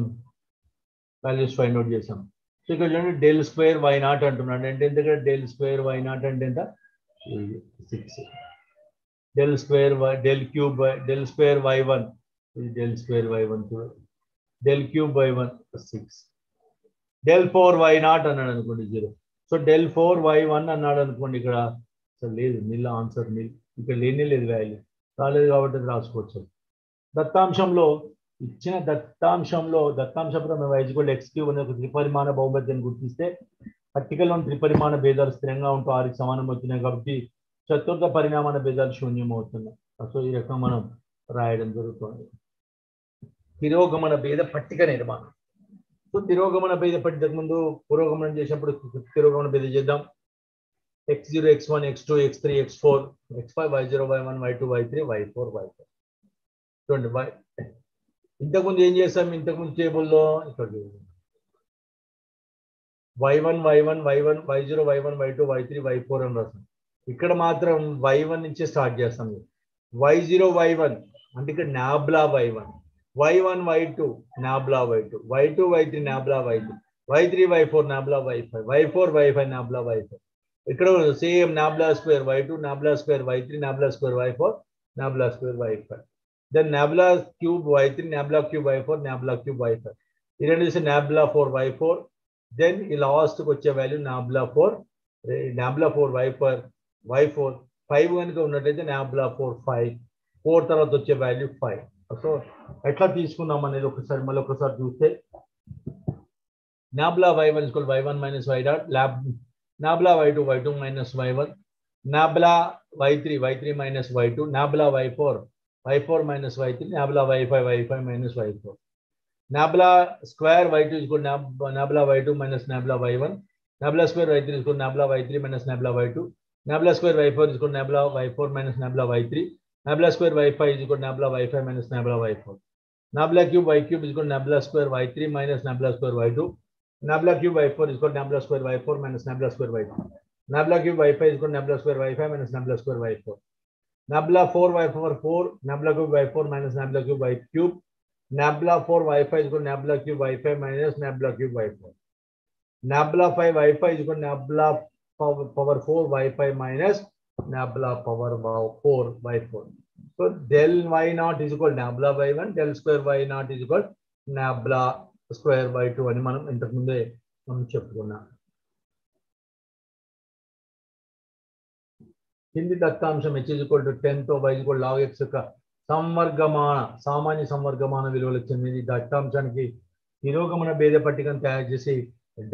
వాల్యూస్ ఫైండ్ అవుట్ చేసాం. సో ఇక్కడ చూడండి డెల్ స్క్వేర్ వై నాట్ అంటున్నాడు అంటే ఎంత? డెల్ స్క్వేర్ వై నాట్ అంటే ఎంత? 6. Del square y del cube y del square why one ఇది del square why one del cube why one 6. Del 4 y naught అన్నాడు అనుకోండి 0. సో డెల్ 4 వై వన్ అన్నాడు అనుకోండి, ఇక్కడ అసలు లేదు, నిల్ ఆన్సర్ నిల్, ఇక్కడ లేనే లేదు, వాల్యూ రాలేదు కాబట్టి రాసుకోవచ్చు. దత్తాంశంలో ఇచ్చిన దత్తాంశంలో వైజ్గోల్డ్ ఎక్స్ క్యూబ్ అనే ఒక త్రిపరిమాణ బహుమతిని గుర్తిస్తే పట్టికలోని త్రిపరిమాణ భేదాలు స్థిరంగా ఉంటూ 6కి సమానం అవుతున్నాయి కాబట్టి చతుర్థ పరిమాణ భేదాలు శూన్యం అవుతున్నాయి. సో ఈ రకంగా మనం రాయడం జరుగుతుంది. తిరోగమన భేద పట్టిక నిర్మాణం. సో తిరోగమన భేద పట్టిక ముందు పురోగమనం చేసినప్పుడు తిరోగమన భేద చేద్దాం. x0 x1 x2 x3 x4 x5 y0 y1 y2 y3 y4 y5 చూడండి. ఇంతకుముందు ఏం చేస్తాం? ఇంతకుముందు టేబుల్లో ఇక్కడ y1 y1 y1 y0 y1 y2 y3 y4 అని రాస్తాం. ఇక్కడ మాత్రం y1 నుంచి స్టార్ట్ చేస్తాం. y0 y1 అంటే ఇక్కడ nabla y1 y1 y2 nabla y2 y2 y3 nabla y3 y3 y4 nabla y5 y4 y5 nabla y5. ఇక్కడ same nabla square y2 nabla square y3 nabla square y4 nabla square y5. Then nabla cube y3 nabla cube y4 nabla cube y5. ఈ రెండు చూస్తే nabla 4 y4. Then ఈ లాస్ట్కి వచ్చే value nabla 4 y4 5 కనుక ఉన్నట్లయితే nabla 4 5 4 తర్వాత వచ్చే వాల్యూ 5. సో ఎట్లా తీసుకుందాం అనేది ఒకసారి మళ్ళీ ఒకసారి చూస్తే nabla y1 y1 minus y dot nabla y2 minus y1 nabla y3 minus y2 nabla y4 minus y3 nabla y5 minus y4 nabla square y2 nabla y2 minus nabla y1 nabla square y3 nabla y3 minus nabla y2 nabla square y4 nabla y4 minus nabla y3 nabla square y5 nabla y5 minus nabla y4 nabla cube y3 nabla square y3 minus nabla square y2 nabla cube y4 nabla square y4 minus nabla square y2 nabla cube y5 nabla square y5 minus nabla square y4 nabla 4 y4 nabla cube y4 minus nabla cube y cube nabla 4 y5 nabla cube y5 minus nabla cube y4 nabla 5 y5 nabla power 4 y5 minus nabla power 4 y4. So del y naught is equal nabla y1 del square y naught is equal nabla square y2 అని మనం ఇంతకుముందే చెప్పుకున్నాం. కింది దత్తాంశం h is equal to 10 తో y is equal log x యొక్క సామాన్య సంవర్గమాన విలువలు చెందింది. దత్తాంశానికి తిరోగమన భేద పట్టికను తయారు చేసి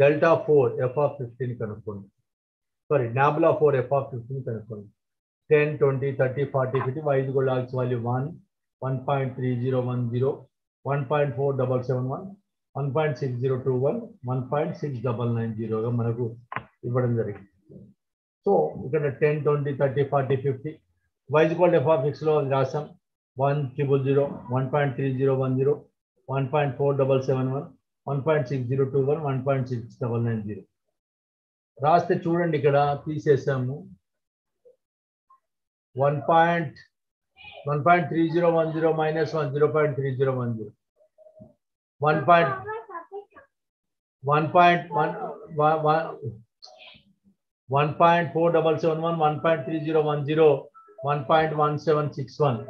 డెల్టా 4 f of 15 కనుక్కోండి. సారీ నాబ్లా 4 f of 15 కనుక్కోండి. 10 20 30 40 50 y is equal log x value 1 1.3010 1.4771 1.6021 1.6990గా మనకు ఇవ్వడం జరిగింది. సో ఇక్కడ 10 20 30 40 50 y is equal to f of x లో రాసాం 1.000 1.3010 1.4771 1.6021 1.6990 రాస్తే చూడండి ఇక్కడ తీసేసాము 1.3010 minus 1 0.3010 1.1 1.4771, 1.3010, 1.1761.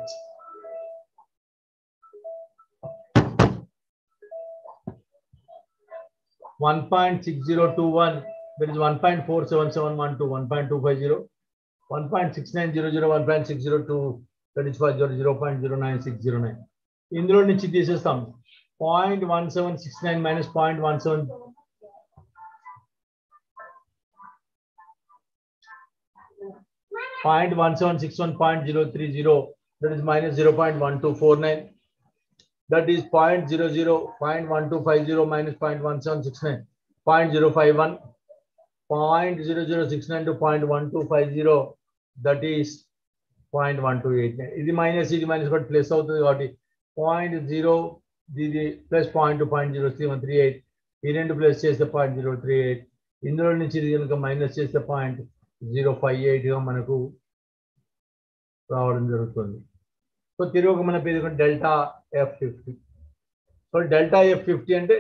1.6021, that is 1.47712, 1.250, 1.6900, 1.602, that is 0.09609. ఇందులో నుంచి తీసేస్తాం 0.1769 minus 0.17 0.1761.030, that is minus 0.1249. That is 0.00, 0.1250 minus 0.1769, 0.051, 0.0069 to 0.1250, that is 0.1289. ఇది మైనస్ ఇది మైనస్ కూడా ప్లస్ అవుతుంది కాబట్టి 0.0 ఇది ప్లస్ 0.03138, ఈ రెండు ప్లస్ చేస్తే 0.038, ఇందులో నుంచి ఇది కనుక మైనస్ చేస్తే 0.058గా మనకు రావడం జరుగుతుంది. సో తిరిగి మన పేరు delta F50. So delta F50 అంటే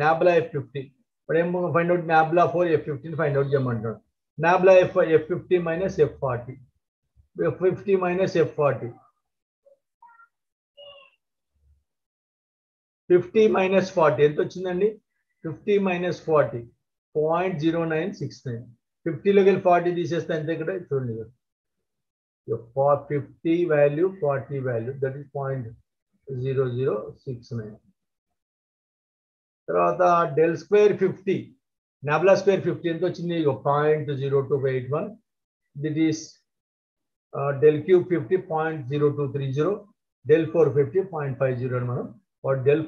నాబ్లా F50. ఇప్పుడు ఏం find out nabla for F50 find out చేయమంటాడు. Nabla F50 minus F40, F50 minus F40, 50 minus 40 ఎంత వచ్చిందండి? 50 మైనస్ 40 0.0969. 50లోకి వెళ్ళి 40 తీసేస్తే ఎంత ఇక్కడ చూడండి, 50 value, 40 value, that is 0.0069. తర్వాత డెల్ స్క్వేర్ 50, నాబ్లా స్క్వేర్ 50 ఎంత వచ్చింది? 0.0281. దిట్ ఈస్ డెల్ క్యూబ్ 50 0.0230, డెల్ 450 0.50 అని మనం డెల్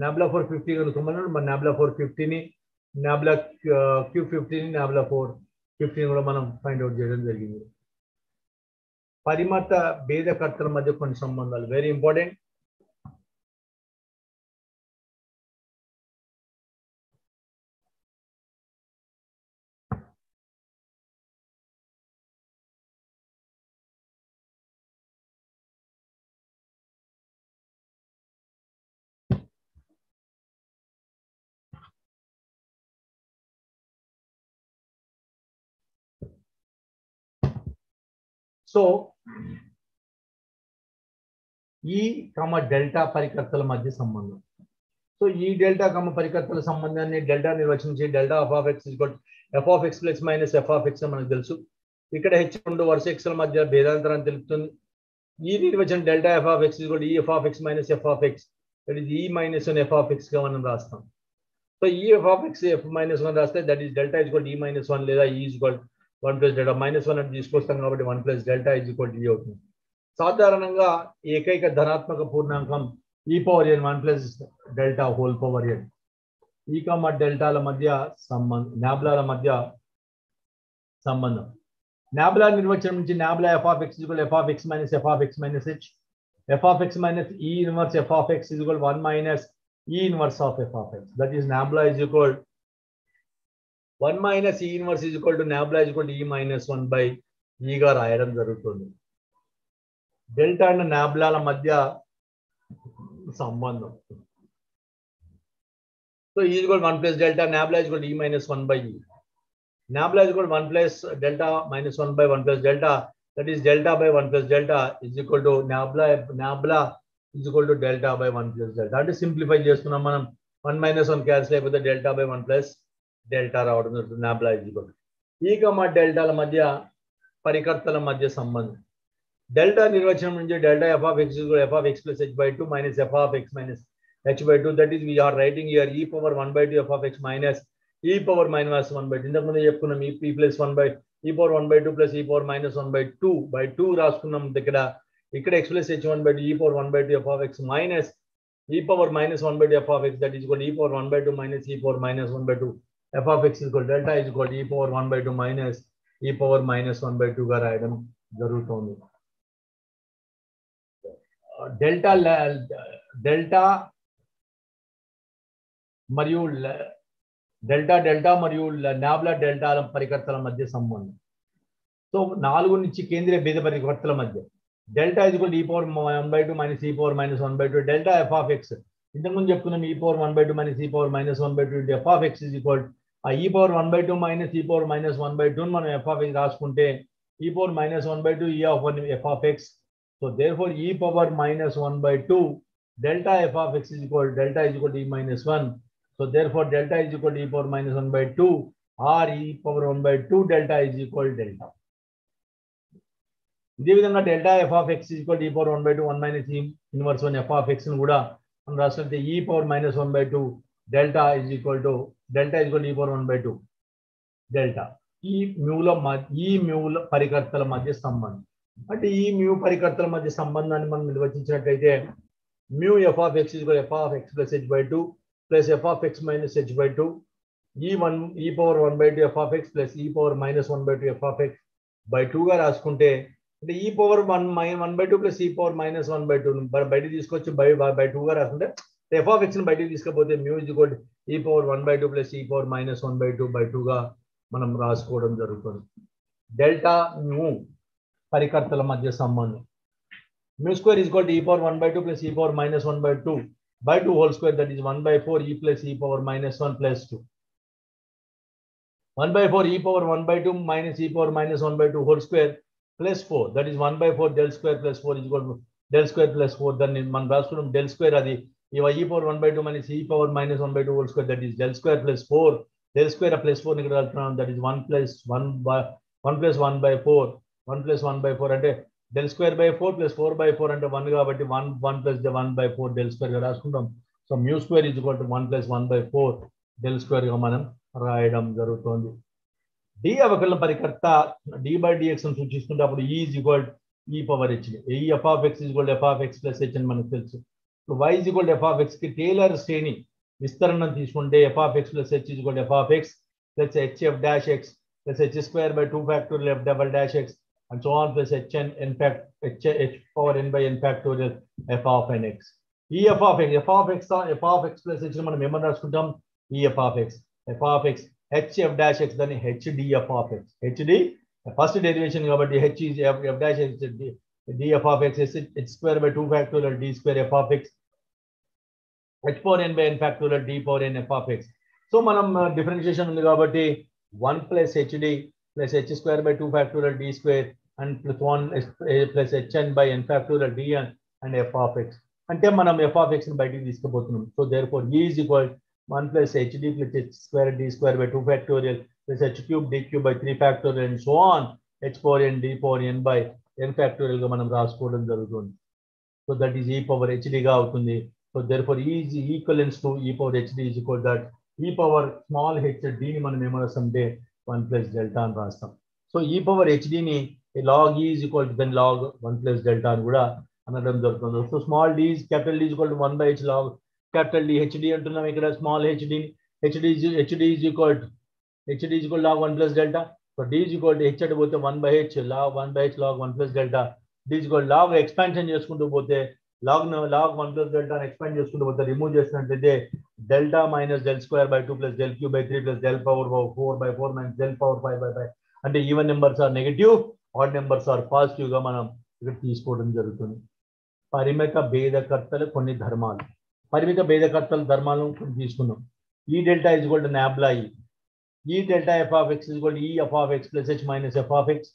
నాబ్లా 450 కనుక్కోమని మన నాబ్లా 450ని, నాబ్లా క్యూబ్ 50ని, నాబ్లా 450 కూడా మనం ఫైండ్ అవుట్ చేయడం జరిగింది. పరిమత భేదకర్తల మధ్య కొన్ని సంబంధాలు వెరీ ఇంపార్టెంట్. సో ఈ డెల్టా పరికర్తల మధ్య సంబంధం. సో ఈ డెల్టా పరికర్తల సంబంధాన్ని డెల్టా నిర్వచించి delta f of x plus minus f of x మనకు తెలుసు. ఇక్కడ h రెండు వరుస x ల మధ్య భేదాంతరాన్ని తెలుపుతుంది. ఈ నిర్వచనం delta f of x e f of x minus f of x, that is e minus 1 f of x గా మనం రాస్తాం. సో ఈ f of x f minus 1 రాస్తే that is delta is equal e minus 1 లేదా e is equal 1 plus delta. Minus 1 అంటే తీసుకొస్తాం కాబట్టి 1 plus delta is equal e అవుతుంది. సాధారణంగా ఏకైక ధనాత్మక పూర్ణాంకం e power n 1 plus delta whole power n. ఈ డెల్టాల మధ్య సంబంధం, నాబ్లాల మధ్య సంబంధం. నాబ్లా నిర్వచనం నుంచి nabla f of x equal f of x minus f of x minus h, f of x minus e inverse f of x equal 1 minus e inverse of f of x. That is nabla is equal 1 minus e inverse is equal to nabla is equal to e minus 1 by e గా రాయడం జరుగుతుంది. Delta and నాబ్లాల మధ్య సంబంధం. So e is equal 1 plus delta, nabla is equal e minus 1 by e. Nabla is equal to 1 plus delta minus 1 by 1 plus delta, that is delta by 1 plus delta is equal to Nabla is equal to delta by 1 plus delta. That is simplify చేస్తున్నాం మనం. 1 minus 1 cancel అయిపోతే delta by 1 plus delta రావడం జరుగుతుంది. Nabla is equal to ఈ డెల్టాల మధ్య పరికర్తల మధ్య సంబంధం. Delta నిర్వచనం నుంచి delta f of x is equal to f of x plus h by 2 minus f of x minus h by 2, that is we are writing here e power 1 by 2 f of x minus e power minus 1 by 2. ఇంతకు ముందు చెప్పుకున్నాం e plus 1 by e power 1 by 2 plus e power minus 1 by 2 రాసుకున్నాం. ఇక్కడ x plus h1 by 2 e power 1 by 2 f of x minus e power minus 1 by 2 f of x, that is equal to e power 1 by 2 minus e power minus 1 by 2 f of x is equal to delta is equal to e power 1 by 2 minus e power minus 1 by 2 గా రాయడం జరుగుతుంది. Delta మరియు nabla డెల్టాల పరికర్తల మధ్య సంబంధం. So 4 నుంచి కేంద్రీయ భేద పరికర్తల మధ్య delta is equal to e power 1 by 2 minus e power minus 1 by 2 delta f of x. ఇంతకుముందు చెప్పుకున్నాం e power 1 by 2 minus e power minus 1 by 2 f of x is equal e power 1 by 2 minus e power minus 1 by 2 మనం f of x రాసుకుంటే e power minus 1 by 2 e of 1 f of x. So therefore e power minus 1 by 2 delta f of x is equal to e minus 1. So therefore delta is equal to e power minus 1 by 2 or e power 1 by 2 delta is equal to delta. ఇదే విధంగా delta f of X is equal to e power 1 by 2 1 minus e inverse 1 f of x ని కూడా మనం రాసుకుంటే e power minus 1 by 2 delta is equal to e power 1 by 2 delta. ఈ మ్యూల పరికర్తల మధ్య సంబంధం. అంటే ఈ మ్యూ పరికర్తల మధ్య సంబంధాన్ని మనం నిర్వచించినట్లయితే mu f of X is equal F of X plus h by 2 plus f of x minus h by 2 e power 1 by 2 f of x ప్లస్ e power minus 1 by 2 f of x by 2 గా రాసుకుంటే అంటే e power 1 by 2 plus e power minus 1 by 2 బయట తీసుకొచ్చి by 2 గా రాసుకుంటే f of x ని బయటకు తీసుకపోతే mu is equal e power 1 by 2 plus e power minus 1 by 2 by 2 గా మనం రాసుకోవడం జరుగుతుంది. డెల్టా మ్యూ పరికర్తల మధ్య సంబంధం. Mu square is equal to e power 1 by 2 plus e power minus 1 by 2 by 2 whole square that is 1 by 4 e plus e power minus 1 plus 2. 1 by 4 e power 1 by 2 minus e power minus 1 by 2 whole square plus 4. That is 1 by 4 del square plus 4 is equal to del square plus 4. Then man rastunam del square adi e power 1 by 2 minus e power minus 1 by 2 whole square, that is del square plus 4. Del square plus 4 nikada rastunam, that is 1 plus 1 by 1 plus 1 by 4. 1 plus 1 by 4 ante del square by 4 plus 4 by 4 ante 1 kabatti 1 plus the 1 by 4 del square ga raskuntam. So mu square is equal to 1 plus 1 by 4 del square ga manam రాయడం జరుగుతుంది. D అవకలన పరికర్త D by dx ని సూచిస్తుంటే అప్పుడు E is equal E power H. E F of X is equal F of X plus H అని మనకు తెలుసు. ఇప్పుడు Y is equal F of X కి టేలర్ శ్రేణి విస్తరణం తీసుకుంటే F of X plus H is equal F of X plus H F dash X plus H square by 2 factorial F double dash X and so on plus H N N fact H power N by n factorial f of n x. ఈ F of X plus h మనం ఏమని రాసుకుంటాం? ఈ F of x hf dash x then hd f of x. hd first derivation kabatti h is f dash x d f of x is h square by 2 factorial d square f of x h power n by n factorial d power n f of x. So manam differentiation undi kabatti 1 plus hd plus h square by 2 factorial d square and plus 1 plus hn by n factorial d and f of x. ante manam f of x ni bayiki teesukobothunam. So therefore e is equal 1 plus hd plus h square d square by 2 factorial plus h cube d cube by 3 factorial and so on h power n d power n by n factorial ga manam raasukodam jarugutundi. So that is e power hd ga avutundi. So therefore e is equivalent to e power hd is equal to that e power small hd ni manam em rastamte 1 plus delta అని రాస్తాం. So e power hd ni log e is equal to then log 1 plus delta అని కూడా అనడం జరుగుతుంది. So small d is capital D is equal to 1 by h log capital D hd అంటున్నాం ఇక్కడ. Small hd is equal to log 1 plus delta. So d is equal to h అంటే పోతే 1 by h log 1 by h log 1 plus delta. d is equal to log expansion చేసుకుంటూ పోతే log 1 plus delta expand చేసుకుంటూ పోతే remove చేసినట్లయితే delta minus del square by 2 plus del cube by 3 plus del power 4 by 4 minus del power 5 by 5. అంటే even numbers are negative, odd numbers are positive గా మనం ఇక్కడ తీసుకోవడం జరుగుతుంది. పరిమిత భేదకర్తలు కొన్ని ధర్మాలు. పరిమిత భేదకర్తల ధర్మాలను తీసుకున్నాం. ఈ delta is equal to nabla E. ఈ delta f of x is equal to ఈ F of X plus h minus f of X.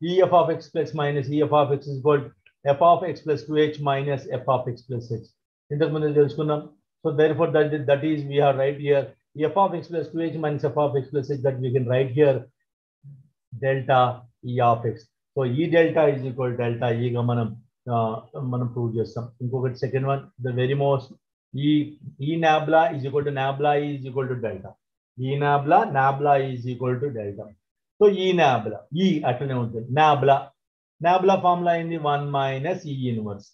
ఈ F of X plus minus ఈ F of x is equal to f of X plus 2h minus f of X plus h. ఇంతకు ముందు తెలుసుకున్నాం. So therefore that is we have right here f of X plus 2h minus f of X plus h, that we can write here delta E of x. So ఈ delta is equal delta ఈగా మనం prove చేస్తాం. ఇంకొకటి second one, the very most, ఈ nabla is equal to nabla is equal to delta. ఈ nabla is equal to delta. So ఈ nabla E అట్లనే ఉంటుంది. నాబ్లా ఫార్ములా అయింది 1 minus E inverse.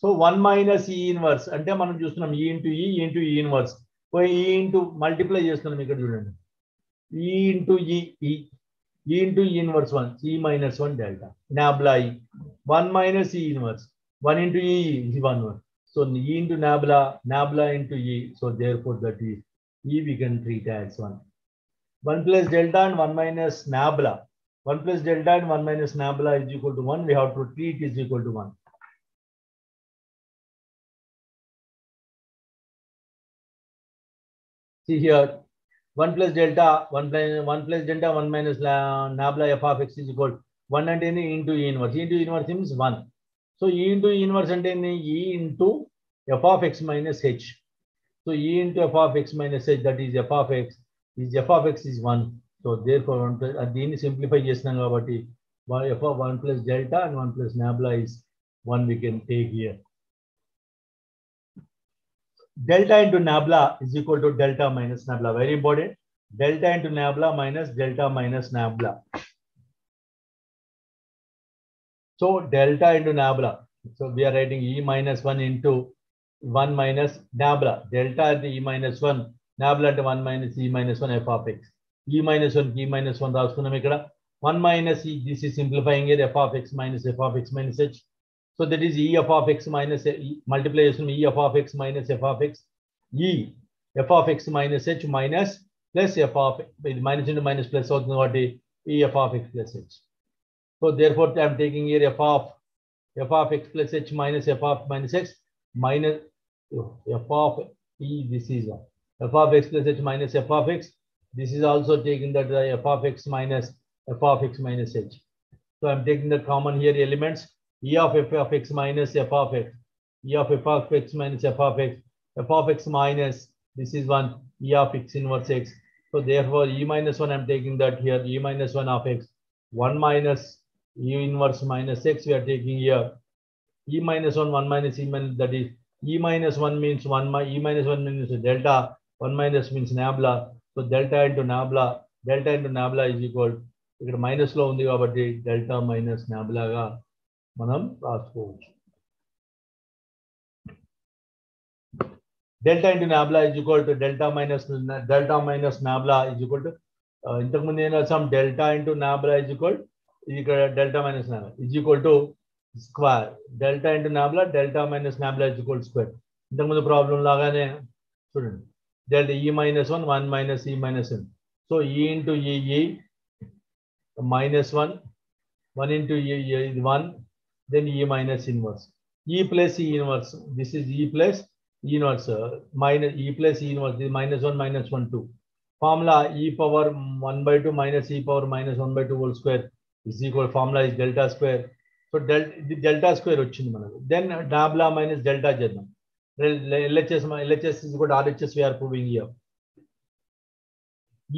So 1 minus E inverse అంటే మనం చూస్తున్నాం ఈ ఇంటూ ఈ ఇన్వర్స్. ఈ ఇంటూ మల్టిప్లై చేస్తున్నాం ఇక్కడ చూడండి. ఈ ఇంటూ ఈ ఇంటూ ఈ ఇన్వర్స్ 1 ఈ మైనస్ 1 డెల్టా నాబ్లా ఈ 1 minus E inverse 1 into e is 1. So e into nabla into e. So therefore that is e we can treat as 1. 1 plus delta and 1 minus nabla. 1 plus delta and 1 minus nabla is equal to 1. We have to treat is equal to 1. See here, 1 plus delta 1 plus delta 1 minus nabla f of x is equal to 1 and into e inverse. E into e inverse means 1. So e into e inverse and e into f of x minus h. So e into f of x minus h, that is f of x, is f of x is 1. So therefore, దీన్ని simplify చేస్తున్నాం కాబట్టి f of 1 plus delta and 1 plus nabla is 1 we can take here. Delta into nabla is equal to delta minus nabla. Very important. Delta into nabla minus delta minus nabla. So delta into nabla. So we are writing e minus 1 into 1 minus nabla. Delta at the e minus 1. Nabla at 1 minus e minus 1 f of x. E minus 1, e minus 1 రాసుకున్నాం ఇక్కడ 1 minus e. This is simplifying it, f of x minus h. So that is e f of x minus multiplication e f of x minus f of x. E f of x minus h minus plus f of minus into minus plus అవుతుంది కాబట్టి e f of x plus h. So therefore I am taking here f of x plus h minus f of minus x minus f of e. This is f of x plus h minus f of x. This is also taking that f of x minus f of x minus h. So I am taking the common here elements e of f of x minus f of x, e of f of x minus f of x, f of x minus this is 1 e of x inverse x. So therefore e minus 1 I am taking that here e minus 1 of x, 1 minus e inverse minus x we are taking here e minus 1 1 minus e minus, that is e minus 1 means 1 e minus 1 means delta, 1 minus means nabla. So delta into nabla is equal, ఇక్కడ minus లో ఉంది కాబట్టి delta minus నాబ్లాగా మనం రాసుకోవచ్చు. Delta into nabla is equal to delta minus nabla is equal to ఇంతకు ముందు ఏం రాసాం delta into nabla is equal, ఇక్కడ delta minus nabla is equal to square. Delta into nabla delta minus nabla is equal to square. ఇంతకు ముందు problem లాగానే చూడండి delta e minus 1 1 minus e minus 1. So e into e minus 1 1 into e is 1, then e minus inverse e plus e inverse. This is e plus e inverse minus e plus e inverse. This minus 1 minus 1 2 formula e power 1 by 2 minus e power minus 1 by 2 whole square is equal, formula is delta square. So delta square వచ్చింది మనకు. Then nabla minus delta చేద్దాం. LHS is equal to RHS we are proving here.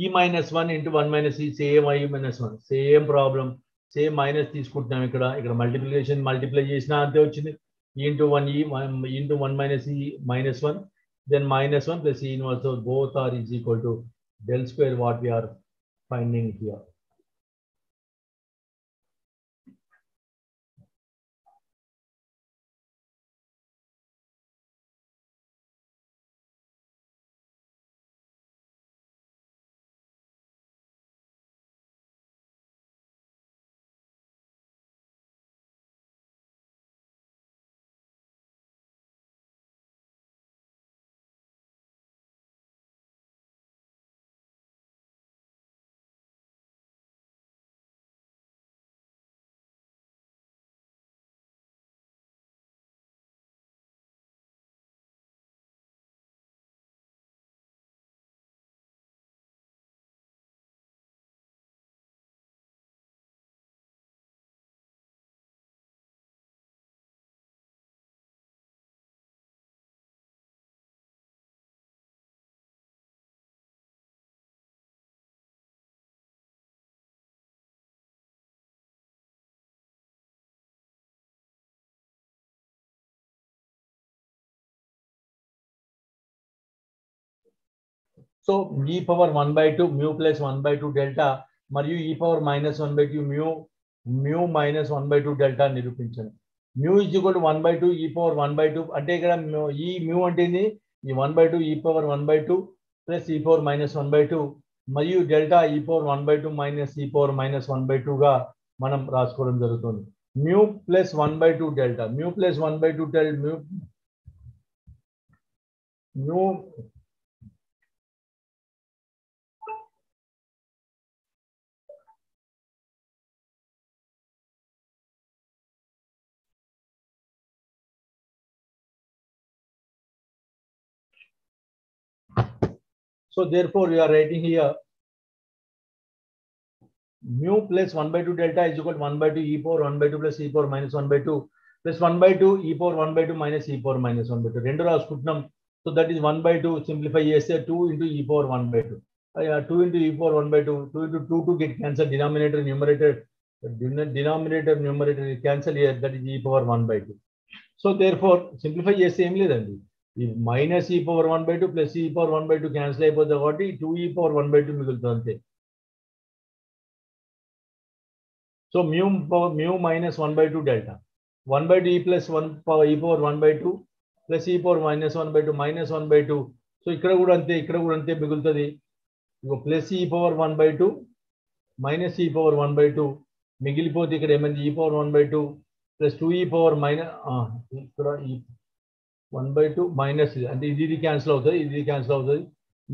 E minus 1 into 1 minus e, same e minus 1, same problem, same minus తీసుకుంటున్నాం ఇక్కడ multiplication multiply చేసినా అంతే వచ్చింది e into 1 e into 1 minus e minus 1, then minus 1 plus e inverse. So both are is equal to del square what we are finding here. So e power 1 by 2 mu plus 1 by 2 delta మరియు e power minus 1 by 2 mu minus 1 by 2 delta నిరూపించండి. mu is equal to 1 by 2 e power 1 by 2 అంటే ఇక్కడ ఈ mu అంటే ఈ 1 by 2 e power 1 by 2 plus e power minus 1 by 2 మరియు delta e power 1 by 2 minus e power minus 1 by 2 గా మనం రాసుకోవడం జరుగుతుంది. mu plus 1 by 2 delta, mu plus 1 by 2 delta, mu So therefore we are writing here mu plus 1 by 2 delta is equal to 1 by 2 e power 1 by 2 plus e power minus 1 by 2 plus 1 by 2 e power 1 by 2 minus e power minus 1 by 2. రెండు రాసుకుంటున్నాం. So that is 1 by 2 simplify చేస్తే 2 into e power 1 by 2. 2 into e power 1 by 2. 2 into 2 get cancelled. Denominator numerator cancel here. That is e power 1 by 2. So therefore simplify చేస్తే ఏం లేదండి. ఈ minus e power 1 by 2 plus e power 1 by 2 cancel అయిపోతుంది కాబట్టి 2 e power 1 by 2 మిగులుతుంది అంతే. So mu minus 1 by 2 delta 1 by 2 e plus 1 power e power 1 by 2 plus e power minus 1 by 2 minus 1 by 2. So ఇక్కడ కూడా అంతే మిగులుతుంది. ఇగో plus e power 1 by 2 minus e power 1 by 2 మిగిలిపోతే ఇక్కడ ఏమైంది e power 1 by 2 plus 2 e power minus ఇక్కడ 1 by 2 minus అంటే ఇది క్యాన్సిల్ అవుతుంది,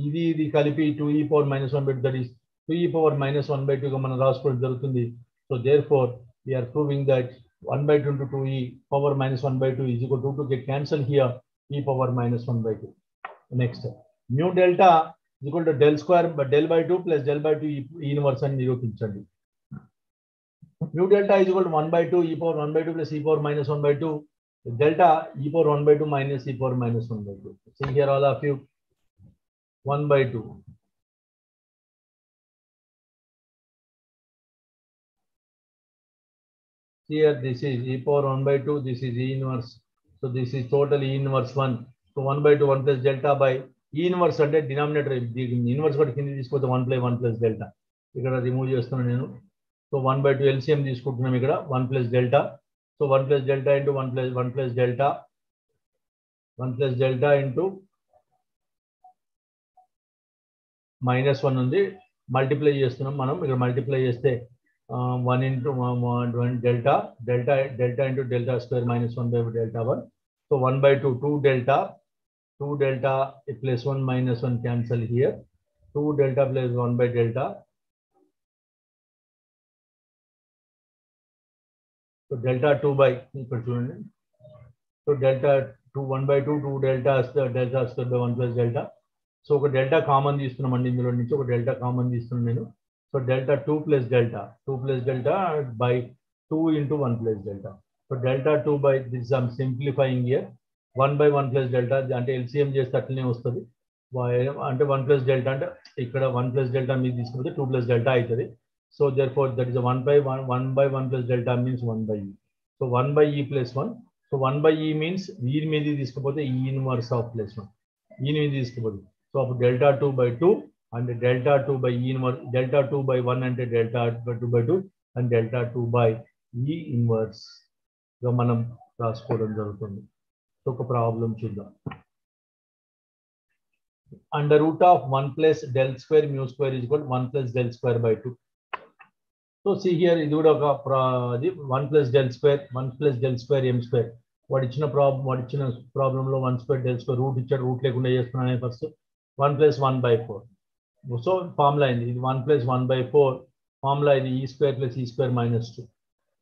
ఇది కలిపి 2 e power minus 1 by 2 that is 2 e power minus 1 by 2 గా మనం రాసుకోవడం జరుగుతుంది. So therefore we are proving that 1 by 2 into 2e power minus 1 by 2 is equal to 2 get cancelled here e power minus 1 by 2. Next mu delta is equal to del square but del by 2 plus del by 2 e inverse అని నిరూపించండి. Mu delta is equal to 1 by 2 e power 1 by 2 plus e power minus 1 by 2 delta e power 1 by 2 minus e power minus 1 by 2. See here all of you 1 by 2. Here this is e power 1 by 2, this is e inverse. So this is total e inverse 1. So 1 by 2 1 plus delta by e inverse అంటే denominator inverse కూడా కింద తీసుకొస్తే 1 plus delta. ఇక్కడ remove చేస్తున్నాను నేను. So 1 by 2 LCM తీసుకుంటున్నాం ఇక్కడ 1 plus delta. So 1 plus delta into 1 plus delta. 1 plus delta into minus 1 ఉంది. మల్టిప్లై చేస్తున్నాం మనం. ఇక్కడ మల్టిప్లై చేస్తే 1 into 1 delta into delta square minus 1 by delta 1. So 1 by 2 2 delta plus 1 minus 1 cancel here. 2 delta plus 1 by delta. So delta 2 by so delta 2 1 by 2 delta square by 1 plus delta. So ఒక delta common తీసుకున్నామండి ఇందులో నుంచి ఒక delta common తీసుకున్నాను నేను. So delta 2 plus delta by 2 into 1 plus delta. So delta 2 by this I'm simplifying here 1 by 1 plus delta అంటే LCM చేస్తే అట్లనే వస్తుంది. అంటే 1 plus delta అంటే ఇక్కడ 1 plus delta మీద తీసుకుంటే 2 plus delta అవుతుంది. So therefore that is a 1 by 1 plus delta means 1 by e. So 1 by e plus 1. So 1 by e means e మీద తీసుకపోతే e inverse of plus 1. e మీద తీసుకపోతే so delta 2 by 2 and delta 2 by e inverse delta 2 by 1 అంటే delta 2 by 2 and delta 2 by e inverse గా మనం రాసుకోవడం జరుగుతుంది. So ఒక ప్రాబ్లం చూద్దాం. Under root of 1 plus del square mu square is equal to 1 plus del square by 2. So see here ఇది కూడా ఒక 1 plus del square m square వాడు ఇచ్చిన ప్రాబ్లంలో 1 square del square రూట్ ఇచ్చాడు, రూట్ లేకుండా చేస్తున్నాను first 1 plus 1 by 4. So formula అయింది ఇది 1 plus 1 by 4 ఫార్ములా ఇది e square plus e square minus 2.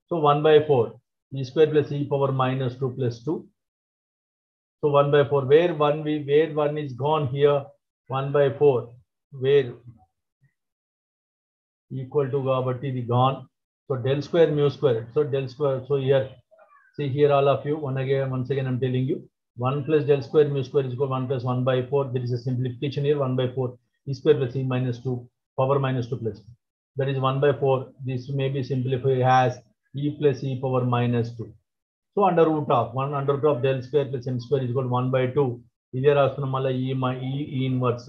So 1 by 4 e square plus e power minus 2 plus 2. So 1 by 4 where 1 is gone here 1 by 4 where equal to కాబట్టి ఇది gone. So del square mu square. So del square. So here see here all of you once again I'm telling you 1 plus del square mu square is equal to 1 plus 1 by 4. There is a simplification here 1 by 4 e square plus e minus 2 power minus 2 plus 2. That is 1 by 4. This may be simplified as e plus e power minus 2. So under root of del square plus m square is equal to 1 by 2. ఇదే రాస్తున్నాం మళ్ళీ e inverse.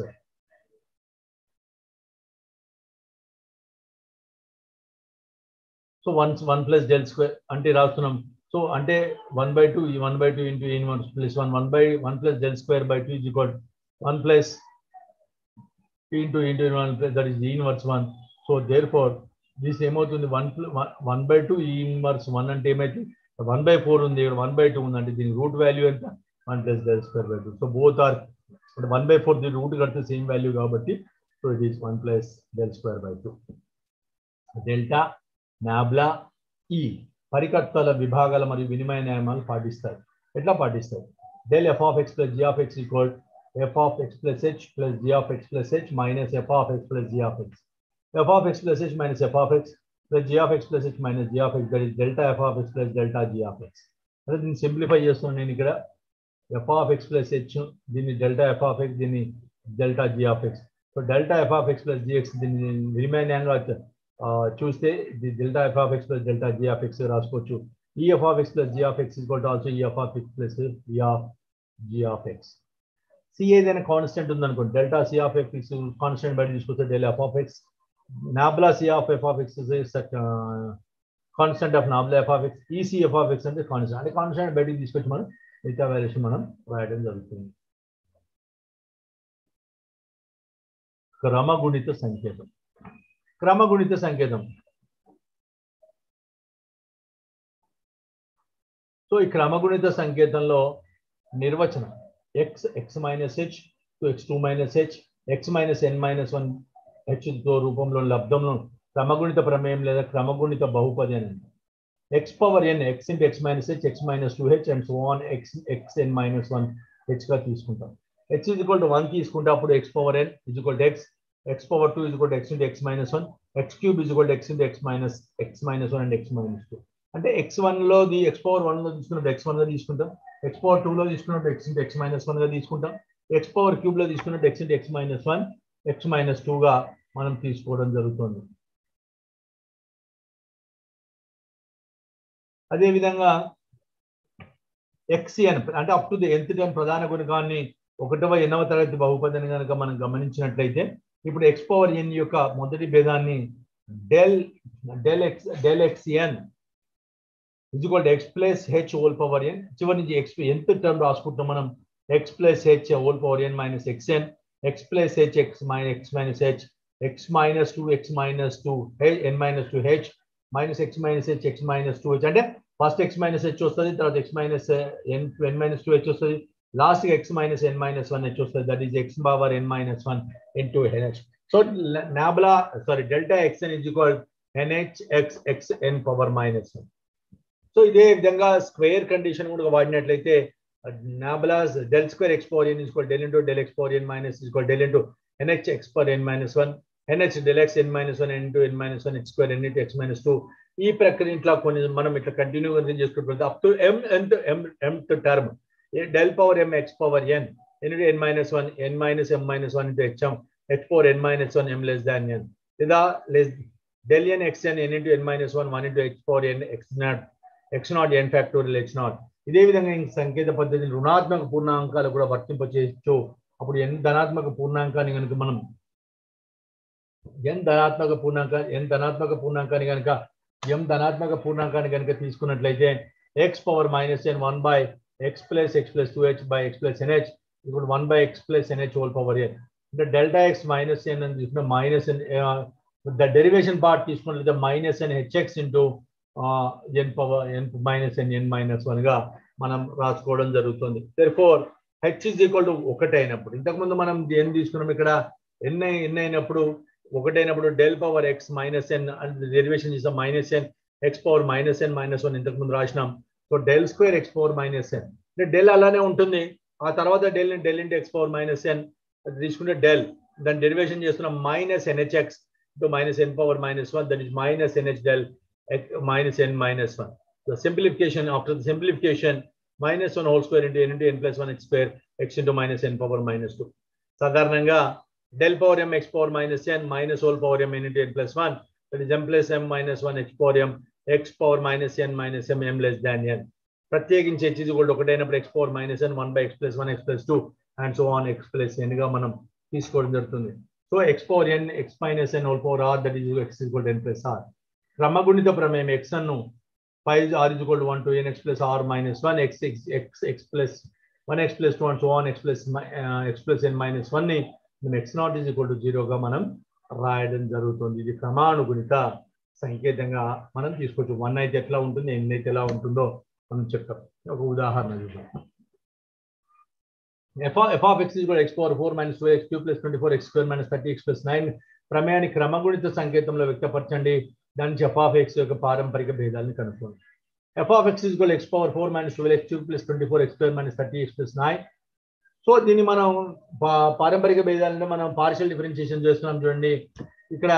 So 1 plus del square అంటే రాస్తున్నాం. So అంటే 1 by 2 into e inverse plus 1 plus del square by 2 is equal to 1 plus into 1 plus that is e inverse 1. So therefore this ఏమవుతుంది 1 by 2 e inverse 1 అంటే ఏమైతే 1 by 4 ఉంది ఇక్కడ 1 by 2 ఉంది అంటే దీని రూట్ వాల్యూ ఎంత 1 plus del square by 2. So both are 1 by 4 దీని రూట్ కడితే సేమ్ వాల్యూ కాబట్టి so it is 1 plus del square by 2. Delta nabla ఈ పరికర్తల విభాగాల మరియు వినిమయ నియమాలు పాటిస్తాయి. ఎట్లా పాటిస్తాయి? del f of x plus g of x equal f of x plus h plus g of x plus h minus f of x plus g of x. F of x plus h minus f of x plus g of x plus h minus g of x, that is delta f of x plus delta g of x. అదే దీన్ని simplify చేస్తున్నాను నేను ఇక్కడ. f of x plus h దీన్ని delta f of x, దీన్ని delta g of x. So delta f of x plus gx దీన్ని remaining చూస్తే ఇది delta f of x plus delta g of x రాసుకోవచ్చు. e f of x plus g of x is equal to also e of x plus e of g of x. c ఏదైనా constant ఉందనుకోండి, delta c of x constant బయట తీసుకొస్తే del f of x, nabla c of f of x is a constant of nabla f of x, e c f of x అంటే constant. అంటే constant బయటికి తీసుకొచ్చి మనం మిగతా valuation మనం రాయడం జరుగుతుంది. క్రమగుణిత సంకేతం. క్రమగుణిత సంకేతం. సో ఈ క్రమగుణిత సంకేతంలో నిర్వచనం x minus h to x2 minus h, x minus n minus 1 h తో రూపంలో లబ్ధంలో క్రమగుణిత ప్రమేయం లేదా క్రమగుణిత బహుపది అని. x power n x into x minus h, x minus 2h and so on xn minus 1 h గా తీసుకుంటాం. h is equal to 1 తీసుకుంటే అప్పుడు x power n is equal to x power 2 is equal to x into x minus 1, x cube is equal to x into x minus 1 and x minus 2. అంటే x1 లో x power 1 లో తీసుకున్నప్పుడు x1 గా తీసుకుంటాం, x power 2 లో తీసుకున్నప్పుడు x into x minus 1 గా తీసుకుంటాం, x power cube లో తీసుకున్నప్పుడు x into x minus 1, x minus 2 గా మనం తీసుకోవడం జరుగుతుంది. అదేవిధంగా xn అంటే up to the nth term ప్రధాన గుణకాన్ని 1వ nవ తరగతి బహుపదిని కనుక మనం గమనించినట్లయితే ఇప్పుడు x పవర్ n యొక్క మొదటి భేదాన్ని del xn is equal to x plus h whole power n, చివరి నుంచి x nth టర్మ్ రాసుకుంటాం మనం x plus h whole power n minus xn, x plus h x minus h, x minus 2 x minus 2 n minus 2 h minus x minus h x minus 2h. అంటే first x minus h వస్తుంది, తర్వాత x minus n minus 2h వస్తుంది, last x minus n minus 1h వస్తుంది. That is x power n minus 1 into nh. So delta xn is equal nh x xn power minus 1. So ఇదే విధంగా square condition కూడా వాడినట్లయితే నాబ్లాస్ del square x power n is equal del into del x power n minus is equal del into nh x power n minus 1, nh del x n minus 1 into n minus 1 x square n into x minus 2. ఈ ప్రక్రియ ఇట్లా కొన్ని మనం ఇట్లా కంటిన్యూగా చేసుకుంటూ up to mth term del power m x power n into n minus 1 n minus m minus 1 into h power n minus 1 m less than n, లేదా del n x n into n minus 1 1 into h power n x naught n factorial h naught. ఇదే విధంగా ఈ సంకేత పద్ధతిని రుణాత్మక పూర్ణాంకాలు కూడా వర్తింపచేయచ్చు. అప్పుడు n ధనాత్మక పూర్ణాంకాన్ని కనుక మనం n ధనాత్మక పూర్ణాంకాన్ని కనుక తీసుకున్నట్లయితే x power minus n 1 by x plus 2h by x plus nh ఇప్పుడు 1 by x plus nh whole power n. అంటే డెల్టా x minus n అని తీసుకున్న minus n the derivation part తీసుకున్నట్లయితే minus n hx into n power n minus n minus 1 గా మనం రాసుకోవడం జరుగుతుంది. therefore h is equal to 1 అయినప్పుడు, ఇంతకుముందు మనం n తీసుకున్నాం, ఇక్కడ n అయినప్పుడు 1 అయినప్పుడు del power x minus n derivation చేసాం minus n x power minus n minus 1 ఇంతకుముందు రాసినాం. సో del square x power minus n అంటే డెల్ అలానే ఉంటుంది, ఆ తర్వాత del into x power minus n తీసుకుంటే del దాని డెరివేషన్ చేస్తున్నాం minus nhx to minus n power minus 1, that is minus nh del minus n minus 1. The simplification, after the simplification, minus 1 whole square into n plus 1 x square x into minus n power minus 2. సాధారణంగా del power m x power minus n minus whole power m n into n plus 1, that is m plus m minus 1 h power m x power minus n minus m m less than n. ప్రత్యేకించి h is equal to 1 అయినప్పుడు x power minus n 1 by x plus 1 x plus 2 and so on x plus n గా మనం తీసుకోవడం జరుగుతుంది. So x power n x minus n whole power r, that is x is equal to n plus r. క్రమగుణిత ప్రమేయం x Anu 5 r is equal to 1 to n x plus r minus 1 x plus 1 x plus 2 and so on x plus n minus 1 ని x naught is equal to 0 గా మనం రాయడం జరుగుతుంది. ఇది క్రమానుగుణిత సంకేతంగా మనం తీసుకోవచ్చు. 1 అయితే ఎట్లా ఉంటుంది, n అయితే ఎలా ఉంటుందో మనం చెప్తాం. ఒక ఉదాహరణ చూద్దాం. f of x is equal to x power 4 minus 2x cube plus 24 x square minus 30x plus 9 ప్రమేయాన్ని క్రమగుణిత సంకేతంలో వ్యక్తపరచండి. దాని నుంచి f of x యొక్క పారంపరిక భేదాలను కనుక్కోండి. f of x is equal to x power 4 minus 12x cube plus 24x square minus 30x plus 9. So దీన్ని మనం పారంపరిక భేదాలంటే మనం partial differentiation చేస్తున్నాం చూడండి. ఇక్కడ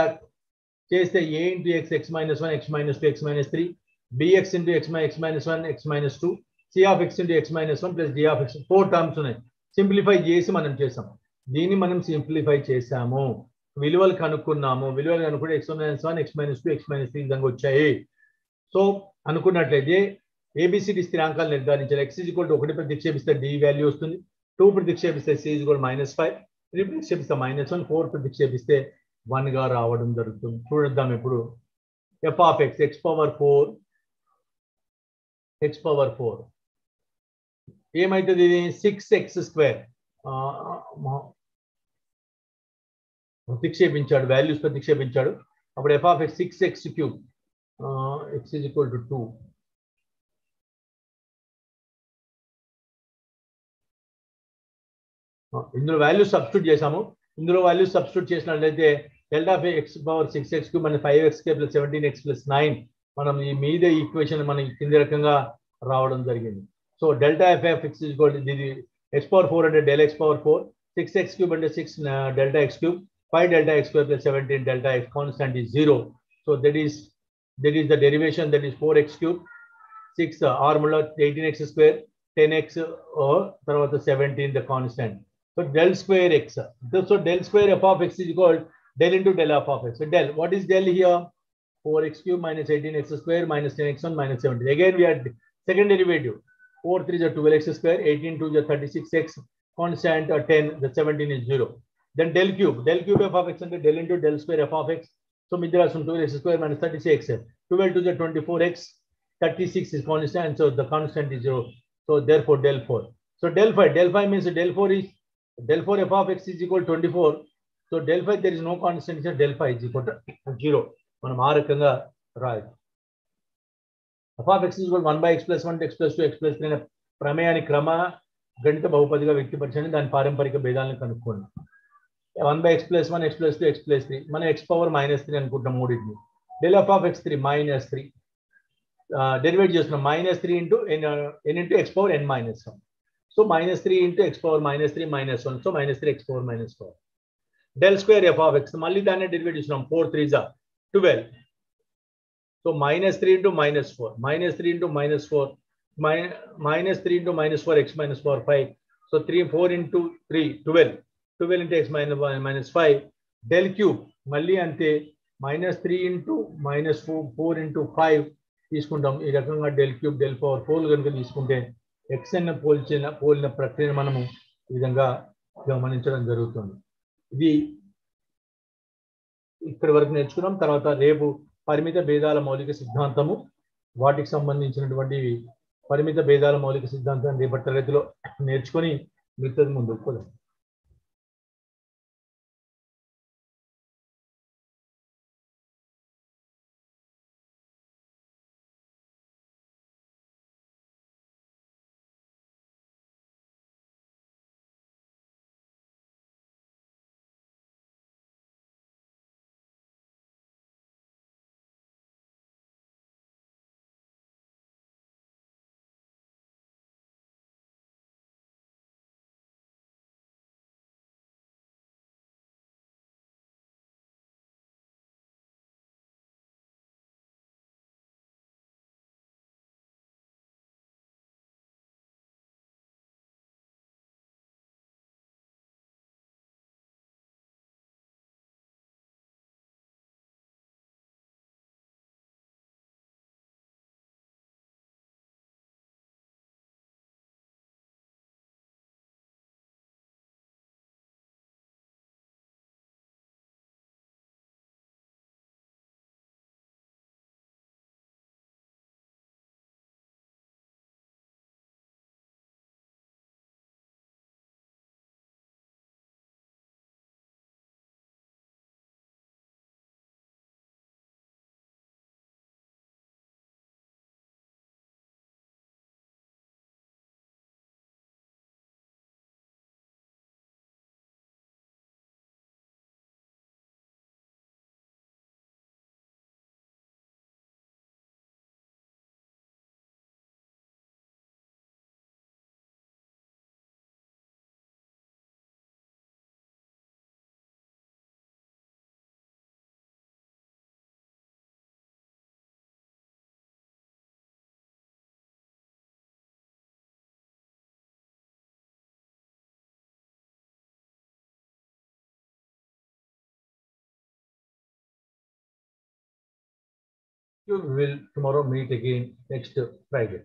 చేస్తే a into X X minus one X minus two X minus three B X into X minus one X minus two C of X into X minus one plus D of X 4 terms ఉన్నాయి. Simplify చేసి మనం చేసాం. దీన్ని మనం simplify చేసాము, విలువలు కనుక్కున్నాము. విలువలు కనుక్కుంటే X minus one X minus two X minus three విధంగా వచ్చాయి. సో అనుకున్నట్లయితే ఏబిసిడి స్థిరాంకాలు నిర్ధారించాలి. ఎక్స్ ఈజ్ ఈక్వల్ టు 1 ప్రతిక్షేపిస్తే డి వాల్యూ వస్తుంది, 2 ప్రతిక్షేపిస్తే సి ఈజ్ ఈక్వల్ -5, 3 ప్రతిక్షేపిస్తే -1, 4 ప్రతిక్షేపిస్తే 1 గా రావడం జరుగుతుంది. చూద్దాం ఇప్పుడు. F of X X power 4 ఏమైతుంది? ఇది 6x² ప్రతిక్షేపించాడు, వాల్యూస్ ప్రతిక్షేపించాడు. అప్పుడు F of X 6x³ X is equal to 2. ఇందులో వాల్యూస్ సబ్స్టిట్యూట్ చేసాము. ఇందులో వాల్యూస్ సబ్స్టిట్యూట్ చేసినట్లయితే delta of X power 6x³ మన 5xk + 17x + 9 మనం ఈ మీద ఈక్వేషన్ మనం కింది రకంగా రావడం జరిగింది. So delta f of X is equal to ఇది x పవర్ 4 అంటే డెల్ x పవర్ 4, 6x³ అంటే 6 delta x³ 5 delta x² + 17 delta x constant is 0. So that is the derivation, that is 4x³ 6 ఆర్ములో 18x², 10x తర్వాత 17 the constant. So del square x. So del square f of x is equal del into del f of x. So del, what is del here? 4x³ minus 18x² minus 10x1 minus 17. Again we had second derivative. 4 3 is 12x², 18 2 is 36x, constant 10, the 17 is 0. Then del cube f of x and del into del square f of x. So midra some 12x² minus 36x. 12 2 is 24x, 36 is constant, so the constant is 0. So therefore del 4. So del 5 means del 4 f of x is equal to 24. So del 5 there is no constant, so del 5 is equal to 0. మనం ఆ రకంగా రాయొచ్చు. f of x is equal to 1/x + 1 x + 2 x + 3 అనే ప్రమేయాన్ని క్రమ గణిత బహుపదిగా వ్యక్తపరచండి. దాని పారంపరిక భేదాలను కనుక్కోండి. 1/x + 1 x + 2 x + 3 మనం x పవర్ -3 అనుకుంటాం మూడింటిని. del f of x 3 -3 డెరివేట్ చేస్తున్నాం. -3 into n into x power n minus 1. So -3 into x power -3 minus 1. So -3 x power -4. Del square f of x మళ్ళీ దాన్ని డెరివేట్ చేస్తున్నాం. 4 3s are 12. So -3 into -4, -3 into -4, -3 into -4 x -power 5. So 4 into 3 12, 12 into x -5. Del cube మళ్ళీ అంతే, -3 into -4 into 5 తీసుకుంటాం. ఈ రకంగా del cube del power 4 కనుక తీసుకుంటే ఎక్స్ఎన్ పోలిన ప్రక్రియను మనము ఈ విధంగా గమనించడం జరుగుతుంది. ఇది ఇక్కడి వరకు నేర్చుకున్నాం. తర్వాత రేపు పరిమిత భేదాల మౌలిక సిద్ధాంతము, వాటికి సంబంధించినటువంటి పరిమిత భేదాల మౌలిక సిద్ధాంతాన్ని రేపటి తరగతిలో నేర్చుకొని మిగతాది ముందుకు పోదాం. We will tomorrow meet again next Friday.